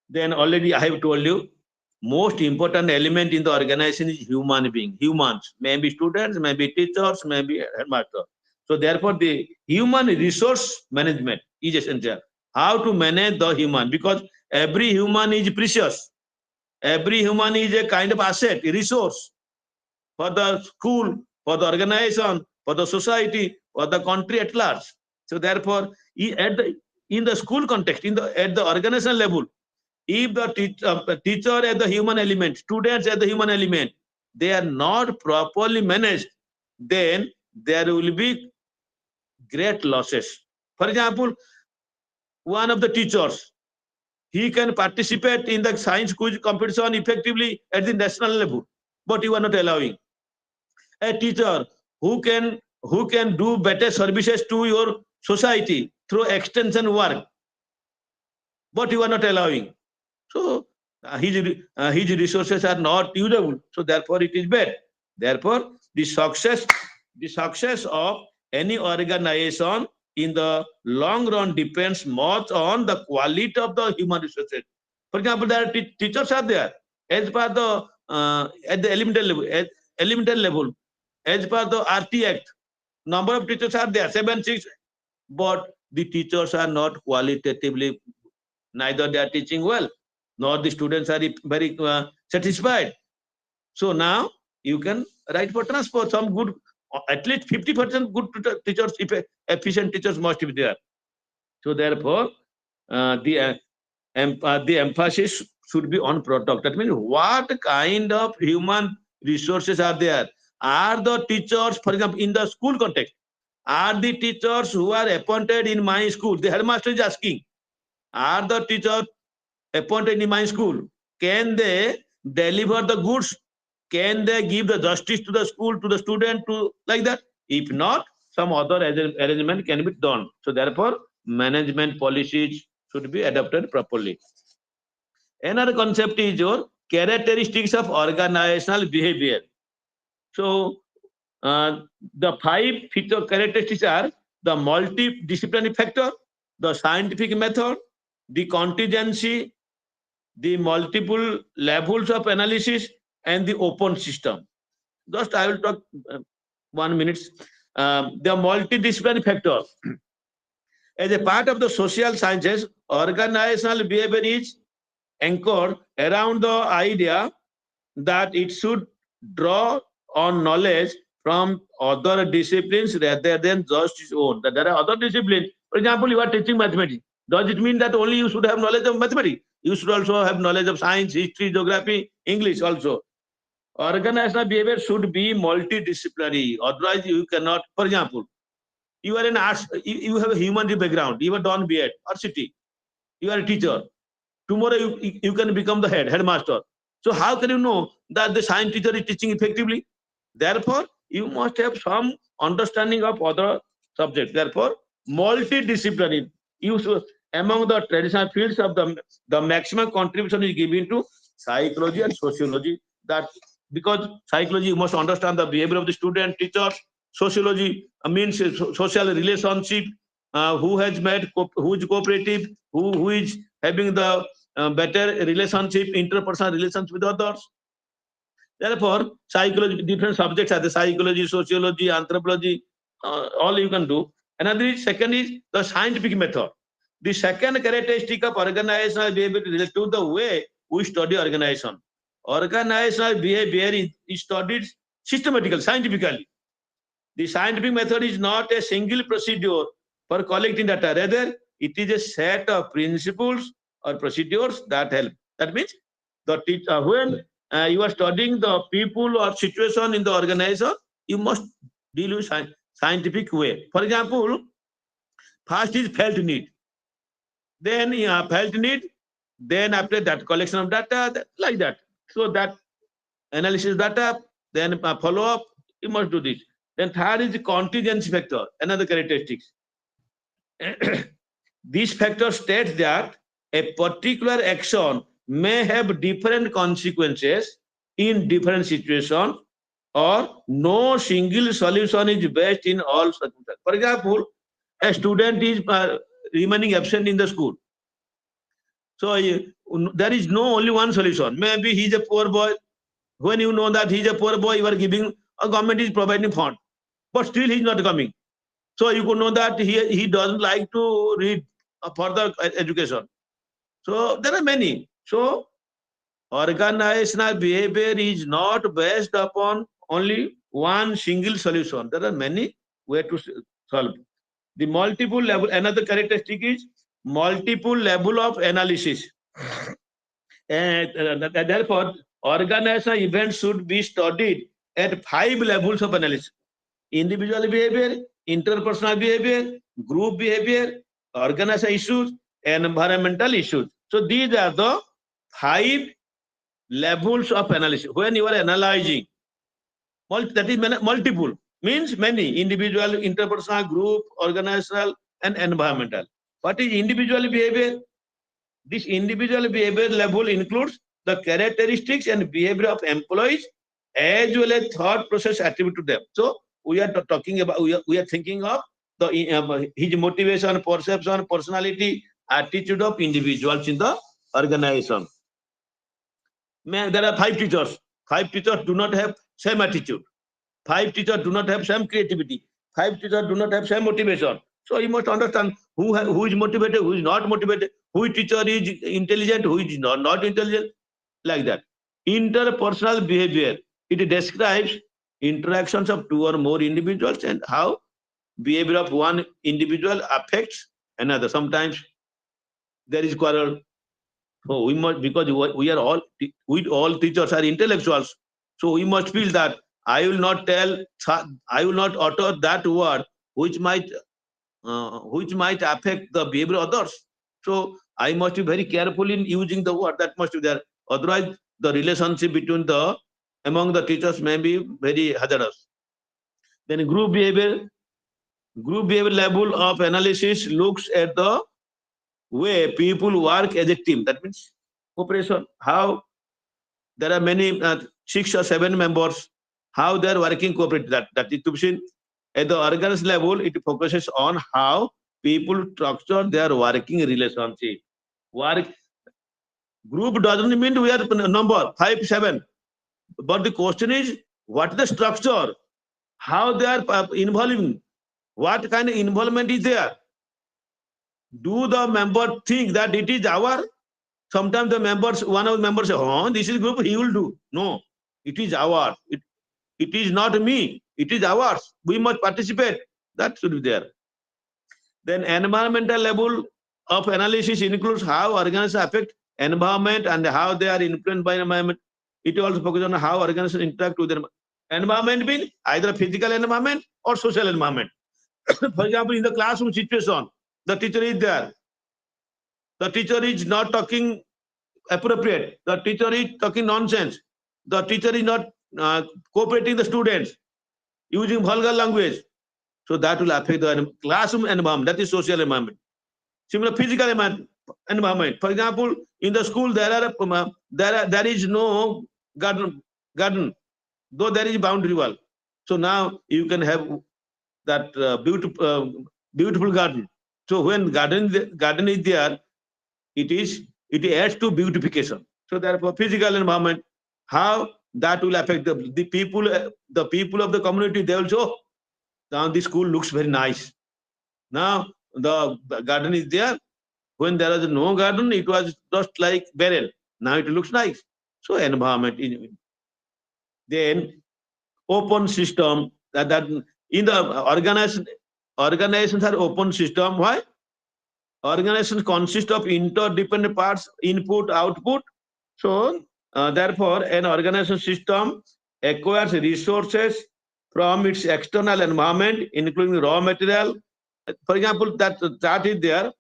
Then already I have told you, most important element in the organization is human being, humans, maybe students, maybe teachers, maybe headmaster. So therefore, the human resource management is essential. How to manage the human, because every human is precious. Every human is a kind of asset, a resource for the school, for the organization, for the society, for the country at large. So therefore, in the school context, at the organizational level, if the teacher as the human element, students as the human element, they are not properly managed, then there will be great losses. For example, one of the teachers, he can participate in the science quiz competition effectively at the national level, but you are not allowing. A teacher who can do better services to your society through extension work, but you are not allowing. So his resources are not usable. So therefore, it is bad. Therefore, the success of any organization in the long run depends much on the quality of the human resources. For example, there are teachers are there as per the at the elemental level, as per the RT Act. Number of teachers are there, 7, 6, but the teachers are not qualitatively, neither they are teaching well, nor the students are very satisfied. So now you can write for transfer. Some good, at least 50% good teachers, efficient teachers must be there. So therefore, the emphasis should be on product. That means what kind of human resources are there? Are the teachers, for example, in the school context, are the teachers who are appointed in my school? The headmaster is asking, are the teachers appointed in my school, can they deliver the goods? Can they give the justice to the school, to the student, to like that? If not, some other arrangement can be done. So therefore, management policies should be adopted properly. Another concept is your characteristics of organizational behavior. So The 5 feature characteristics are the multidisciplinary factor, the scientific method, the contingency, the multiple levels of analysis, and the open system. Just I will talk 1 minute. The multidisciplinary factor. As a part of the social sciences, organizational behavior is anchored around the idea that it should draw on knowledge from other disciplines rather than just its own. That there are other disciplines. For example, you are teaching mathematics. Does it mean that only you should have knowledge of mathematics? You should also have knowledge of science, history, geography, English also. Organizational behavior should be multidisciplinary. Otherwise, you cannot. For example, you are an arts, you have a humanity background, you have done B.Ed or CT, you are a teacher. Tomorrow you can become the headmaster. So how can you know that the science teacher is teaching effectively? Therefore, you must have some understanding of other subjects. Therefore, multidisciplinary. You should, among the traditional fields of the maximum contribution is given to psychology and sociology. That because psychology, you must understand the behavior of the student, teachers. Sociology means social relationship, who has made, who is cooperative, who is having the better relationship, interpersonal relations with others. Therefore, psychology, different subjects are the psychology, sociology, anthropology, all you can do. Another is, second is the scientific method. The second characteristic of organizational behavior is related to the way we study organization. Organizational behavior is studied systematically, scientifically. The scientific method is not a single procedure for collecting data. Rather, it is a set of principles or procedures that help. That means the teacher, when you are studying the people or situation in the organization, you must deal with scientific way. For example, first is felt need. Then felt need. Then after that, collection of data, like that. So that analysis data, then follow up. You must do this. Then third is the contingency factor, another characteristics. This factor states that a particular action may have different consequences in different situations, or no single solution is best in all circumstances. For example, a student is remaining absent in the school. So there is no only one solution. Maybe he's a poor boy. When you know that he's a poor boy, you are giving, a government is providing fund, but still he's not coming. So you could know that he doesn't like to read further education. So there are many. So organizational behavior is not based upon only one single solution. There are many ways to solve. The multiple level, another characteristic is multiple level of analysis. And therefore, organizational events should be studied at 5 levels of analysis: individual behavior, interpersonal behavior, group behavior, organizational issues, and environmental issues. So these are the 5 levels of analysis. When you are analyzing, that is multiple, means many: individual, interpersonal, group, organizational, and environmental. What is individual behavior? This individual behavior level includes the characteristics and behavior of employees as well as thought process attributed to them. So we are talking about, we are thinking of the his motivation, perception, personality, attitude of individuals in the organization. There are 5 teachers. 5 teachers do not have same attitude. 5 teachers do not have same creativity. 5 teachers do not have same motivation. So you must understand who is motivated, who is not motivated, who teacher is intelligent, who is not intelligent, like that. Interpersonal behavior, it describes interactions of 2 or more individuals and how behavior of one individual affects another. Sometimes there is quarrel. So we must, because we are all teachers are intellectuals, so we must feel that I will not utter that word which might affect the behavior of others. So I must be very careful in using the word that must be there. Otherwise, the relationship between among the teachers may be very hazardous. Then group behavior level of analysis looks at the way people work as a team. That means cooperation. How there are many 6 or 7 members. how they are working cooperate. That is to be seen. At the organization level, it focuses on how people structure their working relationship. Work group doesn't mean we are number 5, 7, but the question is what the structure, how they are involving, what kind of involvement is there. Do the member think that it is our? Sometimes the members, one of the members say, "Oh, this is group, he will do." No, it is ours. It is not me. It is ours. We must participate. That should be there. Then environmental level of analysis includes how organizations affect environment and how they are influenced by environment. It also focuses on how organizations interact with their environment, means either physical environment or social environment. For example, in the classroom situation, the teacher is there. The teacher is not talking appropriate. The teacher is talking nonsense. The teacher is not cooperating the students, using vulgar language. So that will affect the classroom environment. That is social environment. Similar physical environment. For example, in the school there is no garden, though there is boundary wall. So now you can have that beautiful garden. So when garden is there, it adds to beautification. So therefore, physical environment, how that will affect the people of the community. They will say, "Oh, now the school looks very nice. Now the garden is there. When there was no garden, it was just like barren. Now it looks nice." So environment is. Then open system, that in the organizations are open system. Why? Organizations consist of interdependent parts, input, output. So therefore, an organization system acquires resources from its external environment, including raw material. For example, that chart is there,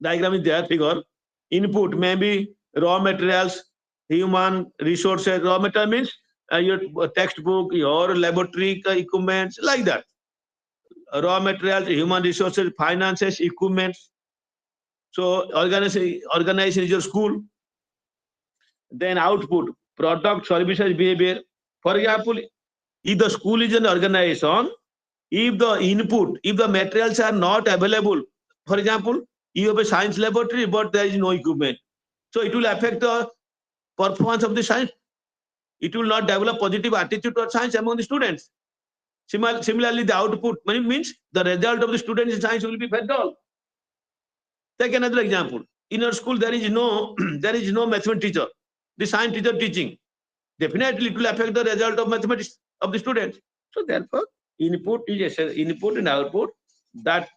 diagram is there, figure. Input may be raw materials, human resources. Raw material means your textbook, your laboratory equipment, like that. Raw materials, human resources, finances, equipment. So organization is your school. Then output, product, services, behavior. For example, if the school is an organization, if the input, if the materials are not available, for example, you have a science laboratory, but there is no equipment. So it will affect the performance of the science. It will not develop positive attitude towards science among the students. Similarly, the output means the result of the students in science will be very dull. Take another example. In our school, there is no mathematics teacher. The science teacher teaching. Definitely, it will affect the result of mathematics of the students. So therefore, input and output that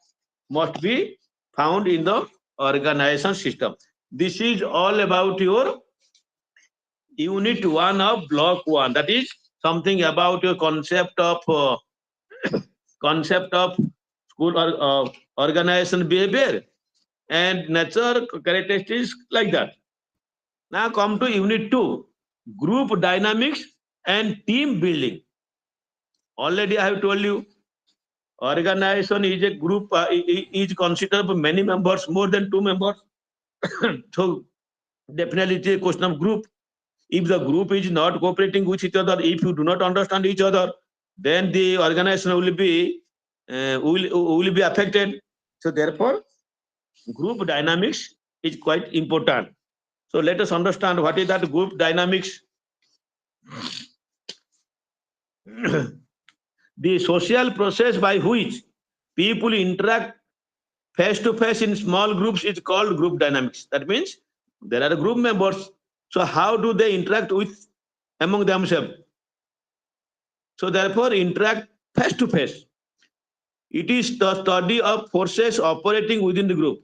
must be found in the organization system. This is all about your unit 1 of block 1. That is something about your concept of school or organization behavior and nature characteristics, like that. Now come to unit 2, group dynamics and team building. Already I have told you, organization is a group, is considered of many members, more than 2 members. So definitely it is a question of group. If the group is not cooperating with each other, if you do not understand each other, then the organization will be affected. So therefore, group dynamics is quite important. So let us understand what is that group dynamics. The social process by which people interact face to face in small groups is called group dynamics. That means there are group members. So how do they interact with among themselves? So therefore, interact face to face. It is the study of forces operating within the group.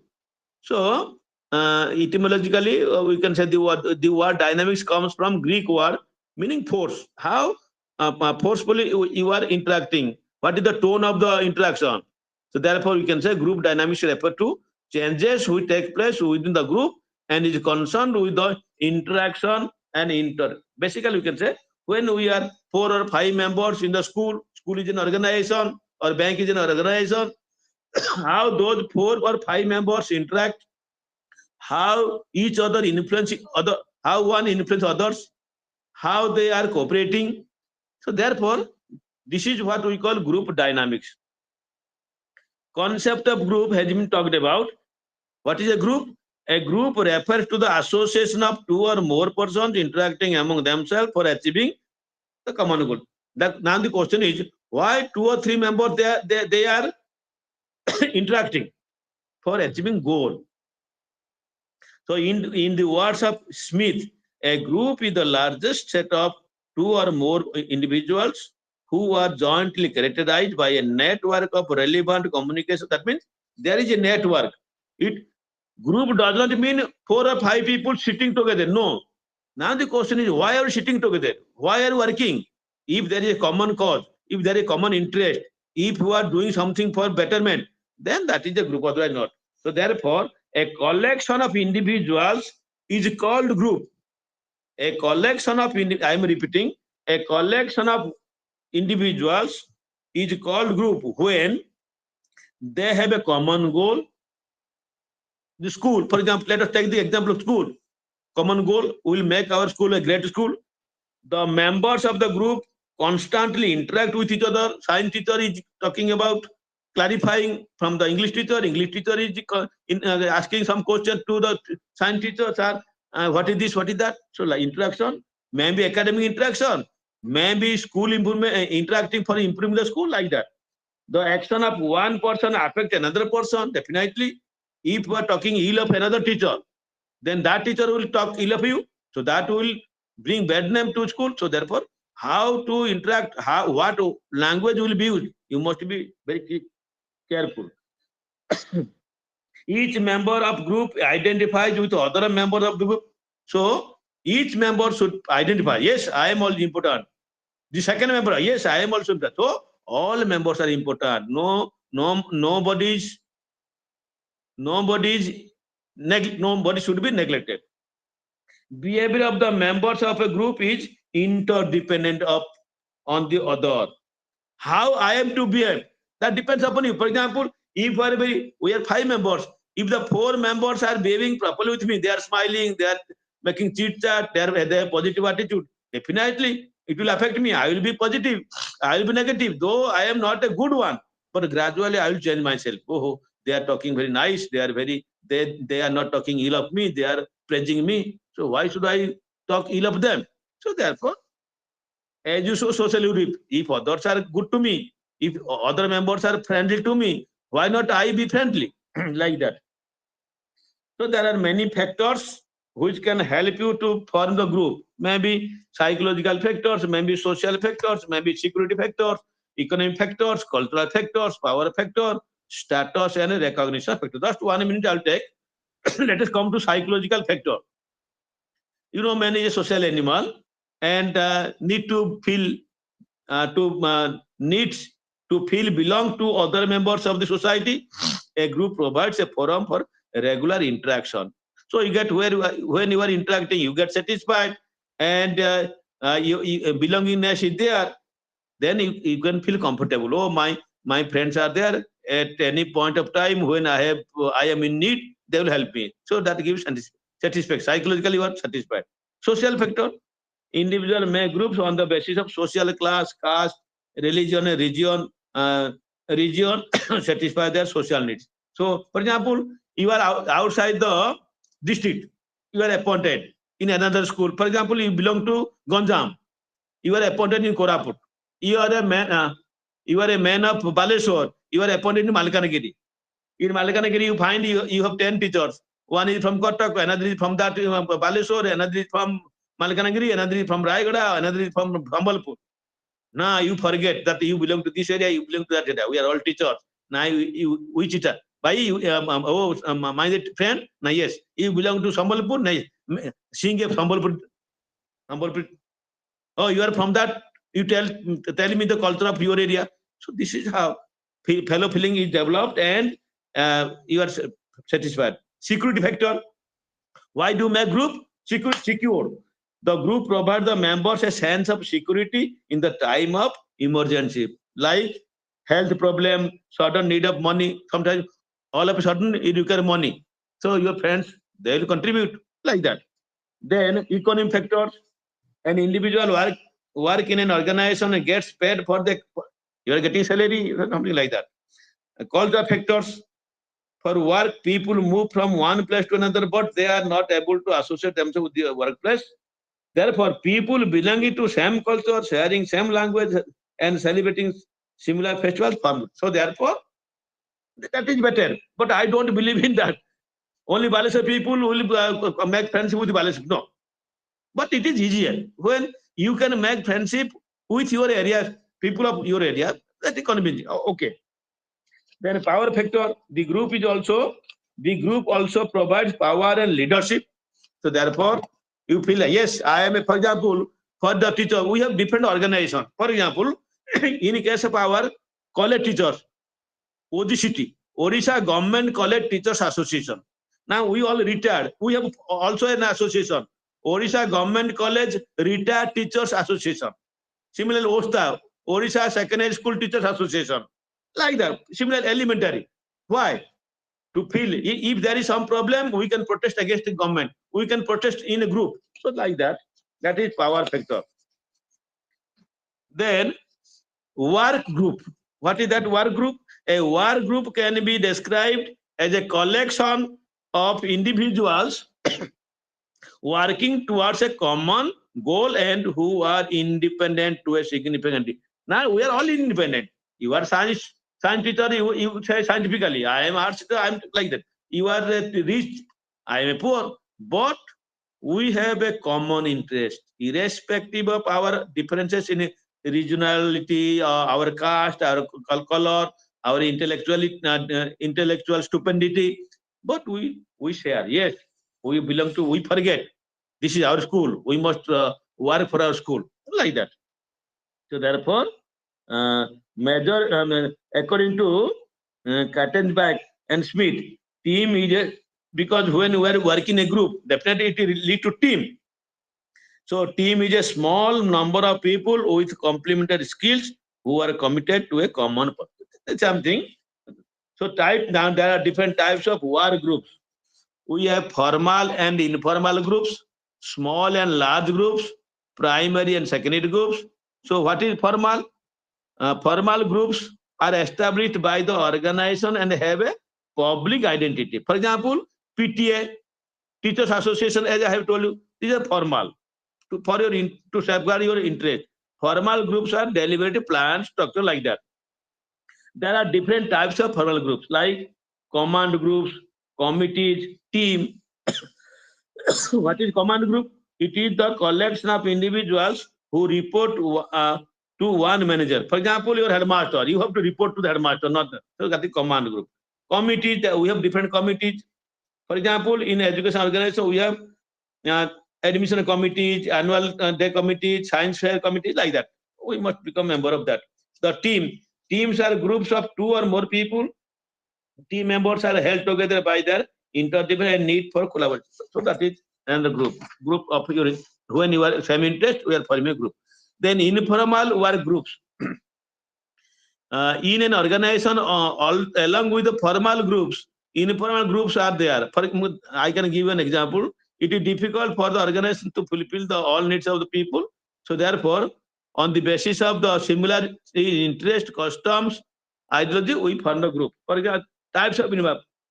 So etymologically, we can say the word dynamics comes from Greek word meaning force. How forcefully you are interacting. What is the tone of the interaction? So therefore, we can say group dynamics refer to changes which take place within the group and is concerned with the interaction and Basically, we can say when we are 4 or 5 members in the school is an organization or bank is an organization, how those 4 or 5 members interact, how each other influence other, how one influence others, how they are cooperating. So therefore, this is what we call group dynamics. Concept of group has been talked about. What is a group? A group refers to the association of two or more persons interacting among themselves for achieving the common goal. Now the question is, why two or three members they are interacting for achieving goal? So in the words of Smith, a group is the largest set of two or more individuals who are jointly characterized by a network of relevant communication. That means there is a network. Group does not mean 4 or 5 people sitting together. No. Now the question is, why are you sitting together? Why are you working? If there is a common cause, if there is a common interest, if you are doing something for betterment, then that is a group, otherwise not. So therefore, a collection of individuals is called group. A collection of, I am repeating, a collection of individuals is called group when they have a common goal. The school, for example, let us take the example of school. Common goal will make our school a great school. The members of the group constantly interact with each other. Science teacher is talking about clarifying from the English teacher. English teacher is asking some question to the science teacher. Sir, what is this? What is that? So like interaction, maybe academic interaction, maybe school improvement, interacting for improving the school, like that. The action of one person affect another person, definitely. If you are talking ill of another teacher, then that teacher will talk ill of you. So that will bring bad name to school. So therefore, how to interact, what language will be used, you must be very careful. Each member of group identifies with other member of the group. So each member should identify, yes, I am also important. The second member, yes, I am also important. So all members are important. Nobody should be neglected. Behavior of the members of a group is interdependent on the other. How I am to behave, that depends upon you. For example, if we are 5 members, if the 4 members are behaving properly with me, they are smiling, they are making chit chat, they have positive attitude, definitely it will affect me. I will be positive, I will be negative, though I am not a good one, but gradually I will change myself. Oh, they are talking very nice, they are not talking ill of me, they are praising me, so why should I talk ill of them? So therefore, as you show socially reap, if others are good to me, if other members are friendly to me, why not I be friendly? Like that. So there are many factors which can help you to form the group. Maybe psychological factors, maybe social factors, maybe security factors, economic factors, cultural factors, power factor, status, and recognition factor. Just 1 minute I'll take. Let us come to psychological factor. You know, man is a social animal and needs to feel belong to other members of the society. A group provides a forum for regular interaction. So you get when you are interacting, you get satisfied, and belongingness is there. Then you can feel comfortable. Oh, my friends are there at any point of time when I am in need, they will help me. So that gives satisfaction. Psychologically, you are satisfied. Social factor. Individual make groups on the basis of social class, caste, religion, region satisfy their social needs. So, for example, you are outside the district, you are appointed in another school. For example, you belong to Ganjam, you are appointed in Koraput. You are a man of Baleshwar, you are appointed in Malkanagiri. In Malkanagiri, you find you have 10 teachers. One is from Kotak, another is from that Baleshwar, another is from Malkanagiri, another is from Raigada, another is from Sambalpur. Now you forget that you belong to this area, you belong to that area. We are all teachers. Now which teacher? By you, my friend? Now yes, you belong to Sambalpur. Now seeing a Sambalpur. Oh, you are from that. You tell me the culture of your area. So this is how fellow feeling is developed, and you are satisfied. Security factor. Why do make group? Secure. The group provides the members a sense of security in the time of emergency, like health problem, sudden need of money. Sometimes all of a sudden you require money. So your friends, they will contribute like that. Then economic factors. An individual work in an organization and gets paid for the, you are getting salary, something like that. Call the factors. For work, people move from one place to another, but they are not able to associate themselves with the workplace. Therefore, people belonging to same culture, sharing same language, and celebrating similar festivals form. So therefore, that is better. But I don't believe in that. Only Balesa people will make friendship with Balesa. No. But it is easier when you can make friendship with your area, people of your area. That is convenient. Okay. Then power factor. The group also provides power and leadership. So therefore, you feel like, yes, I am a, for example, for the teacher, we have different organization. For example, in case of our college teachers, OGCT, Odisha Government College Teachers Association. Now we all retired. We have also an association, Odisha Government College Retired Teachers Association. Similarly, OSTA, Odisha Secondary School Teachers Association. Like that, similar elementary. Why? To feel if there is some problem, we can protest against the government. We can protest in a group. So like that, that is power factor. Then work group. What is that work group? A work group can be described as a collection of individuals working towards a common goal and who are independent to a significant. Now we are all independent. You are science teacher, you say scientifically. I am arts teacher, I am like that. You are rich, I am a poor. But we have a common interest, irrespective of our differences in regionality, our caste, our color, our intellectual stupidity. But we share. Yes, we belong to. We forget. This is our school. We must work for our school. Like that. So therefore, according to Kattenbach and Smith, team is because when we are working a group, definitely it will lead to team. So team is a small number of people with complementary skills who are committed to a common purpose. That's something. So now there are different types of work groups. We have formal and informal groups, small and large groups, primary and secondary groups. So what is formal? Formal groups are established by the organization and have a public identity. For example, PTA, Teachers Association, as I have told you, these are formal to safeguard your interest. Formal groups are deliberative plan structure like that. There are different types of formal groups like command groups, committees, team. What is command group? It is the collection of individuals who report to one manager. For example, your headmaster, you have to report to the headmaster, not the, so that is command group. Committees, we have different committees. For example, in education organization, we have admission committees, annual day committees, science fair committees, like that. We must become member of that. The teams are groups of 2 or more people. Team members are held together by their interdependent need for collaboration. So that is another group of your, when you are same interest, we are forming a group. Then informal work groups. In an organization, along with the formal groups, informal groups are there. I can give an example. It is difficult for the organization to fulfill all needs of the people. So therefore, on the basis of the similar interest, customs, ideology, we form a group. For example, types of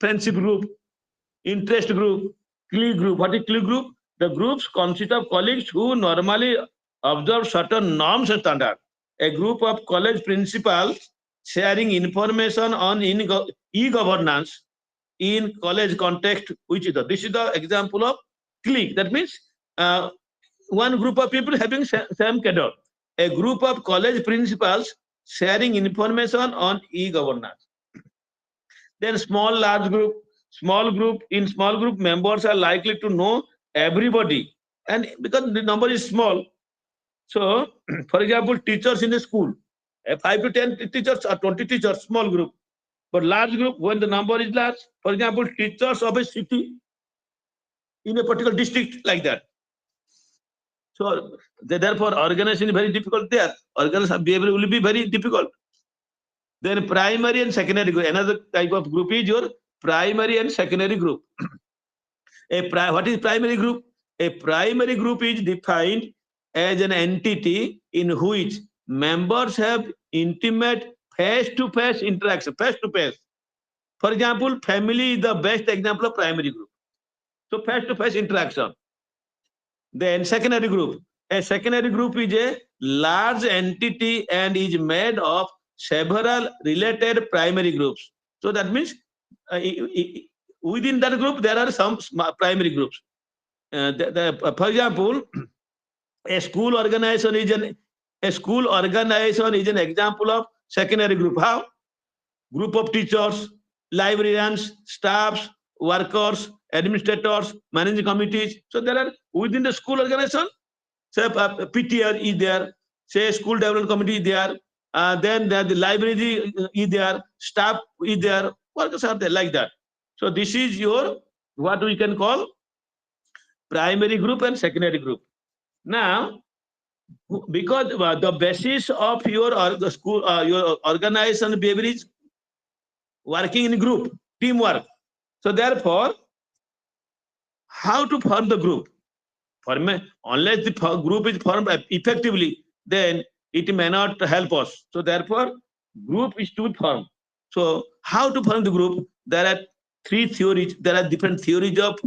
friendship group, interest group, clique group. What is clique group? The groups consist of colleagues who normally observe certain norms and standards. A group of college principals sharing information on e-governance in college context, which is this is the example of clique. That means one group of people having same cadre. A group of college principals sharing information on e-governance. Then large group. In small group, members are likely to know everybody, and because the number is small. So, for example, teachers in a school, 5 to 10 teachers or 20 teachers, small group. But large group, when the number is large, for example, teachers of a city in a particular district, like that. So, therefore, organization is very difficult there. Organization behavior will be very difficult. Then primary and secondary group. Another type of group is your primary and secondary group. What is primary group? A primary group is defined as an entity in which members have intimate face-to-face interaction, face-to-face. For example, family is the best example of primary group. So face-to-face interaction. Then secondary group. A secondary group is a large entity and is made of several related primary groups. So that means within that group there are some primary groups. For example, a school organization is an example of secondary group. How? Group of teachers, librarians, staffs, workers, administrators, managing committees. So there are within the school organization, say PTA is there, say school development committee is there, then the library is there, staff is there, workers are there, like that. So this is your what we can call primary group and secondary group. Now, because the basis of your school, your organization behavior is working in group, teamwork. So therefore, how to form the group? Unless the group is formed effectively, then it may not help us. So therefore, group is to be formed. So how to form the group? There are three theories. There are different theories of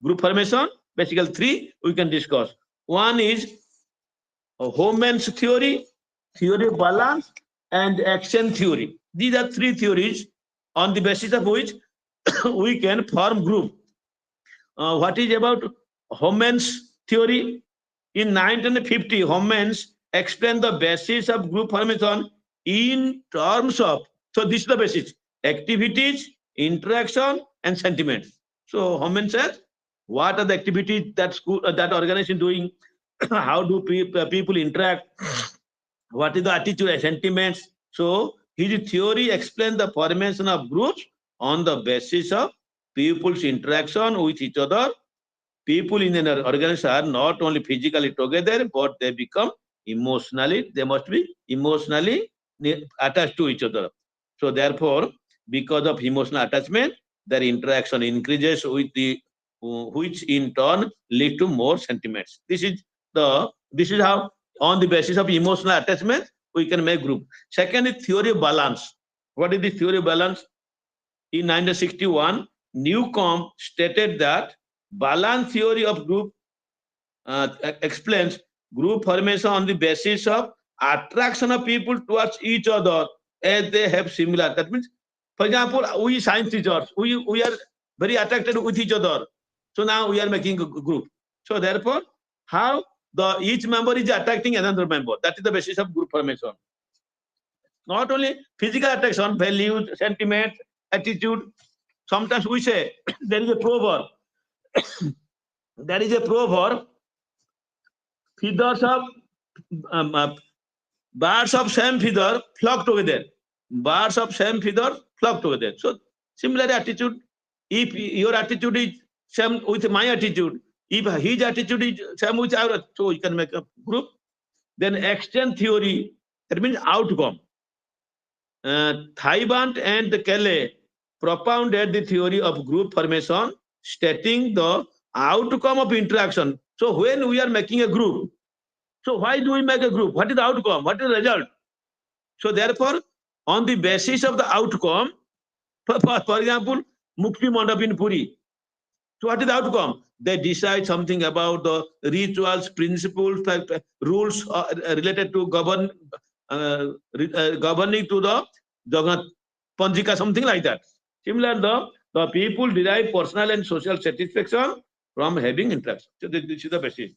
group formation. Basically, three we can discuss. One is Hohmann's theory, theory of balance, and action theory. These are three theories on the basis of which we can form group. What is about Hohmann's theory? In 1950, Hohmann's explained the basis of group formation in terms of, so this is the basis, activities, interaction, and sentiments. So Hohmann says, what are the activities that school, that organization doing? How do people interact? What is the attitude and sentiments? So his theory explains the formation of groups on the basis of people's interaction with each other. People in an organization are not only physically together, but they become emotionally, they must be emotionally attached to each other. So therefore, because of emotional attachment, their interaction increases with the which in turn lead to more sentiments. This is how on the basis of emotional attachment we can make group. Second is theory of balance. What is the theory of balance? In 1961, Newcomb stated that balance theory of group explains group formation on the basis of attraction of people towards each other as they have similar. That means, for example, we science teachers, we are very attracted with each other. So now we are making a group. So therefore, how each member is attracting another member. That is the basis of group formation. Not only physical attraction, values, sentiments, attitude. Sometimes we say there is a proverb. There is a proverb. Feathers of birds of same feather flock together. Birds of same feather flock together. So similar attitude. If your attitude is same with my attitude, if his attitude is same with our, so we can make a group. Then exchange theory, that means outcome. Thibault and Kelly propounded the theory of group formation, stating the outcome of interaction. So when we are making a group, so why do we make a group? What is the outcome? What is the result? So therefore, on the basis of the outcome, for example, Mukti Mandap in Puri. So what is the outcome? They decide something about the rituals, principles, rules related to governing to the Jagannath Panjika, something like that. Similarly, the people derive personal and social satisfaction from having interaction. So this is the basis.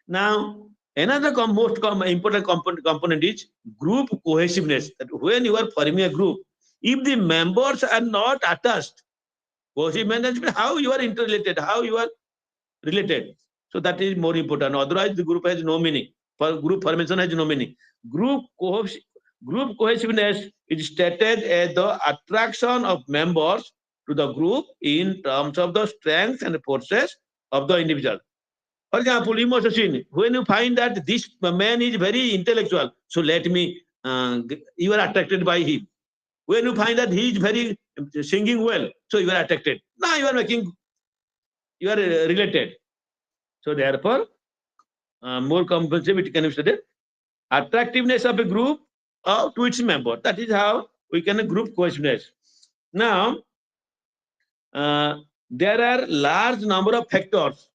Now, another most important component is group cohesiveness. That when you are forming a group, if the members are not attached, cohesive management, how you are interrelated, how you are related. So that is more important. Otherwise, the group has no meaning. For group formation has no meaning. Group cohesiveness is stated as the attraction of members to the group in terms of the strength and forces of the individual. For example, emotion. When you find that this man is very intellectual, so let me, you are attracted by him. When you find that he is very singing well, so you are attracted. Now you are related. So therefore, more comprehensive it can be studied. Attractiveness of a group to its member. That is how we can group cohesiveness. Now, there are large number of factors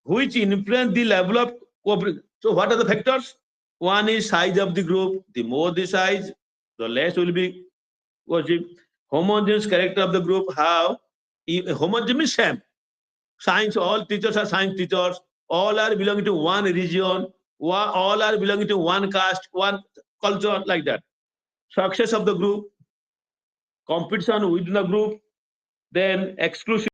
which influence the level of cooperation. So, what are the factors? One is size of the group. The more the size, the less will be cohesive. Homogeneous character of the group. How? Homogeneous means same. Science, all teachers are science teachers. All are belonging to one region. All are belonging to one caste, one culture, like that. Success of the group, competition within the group, then exclusive.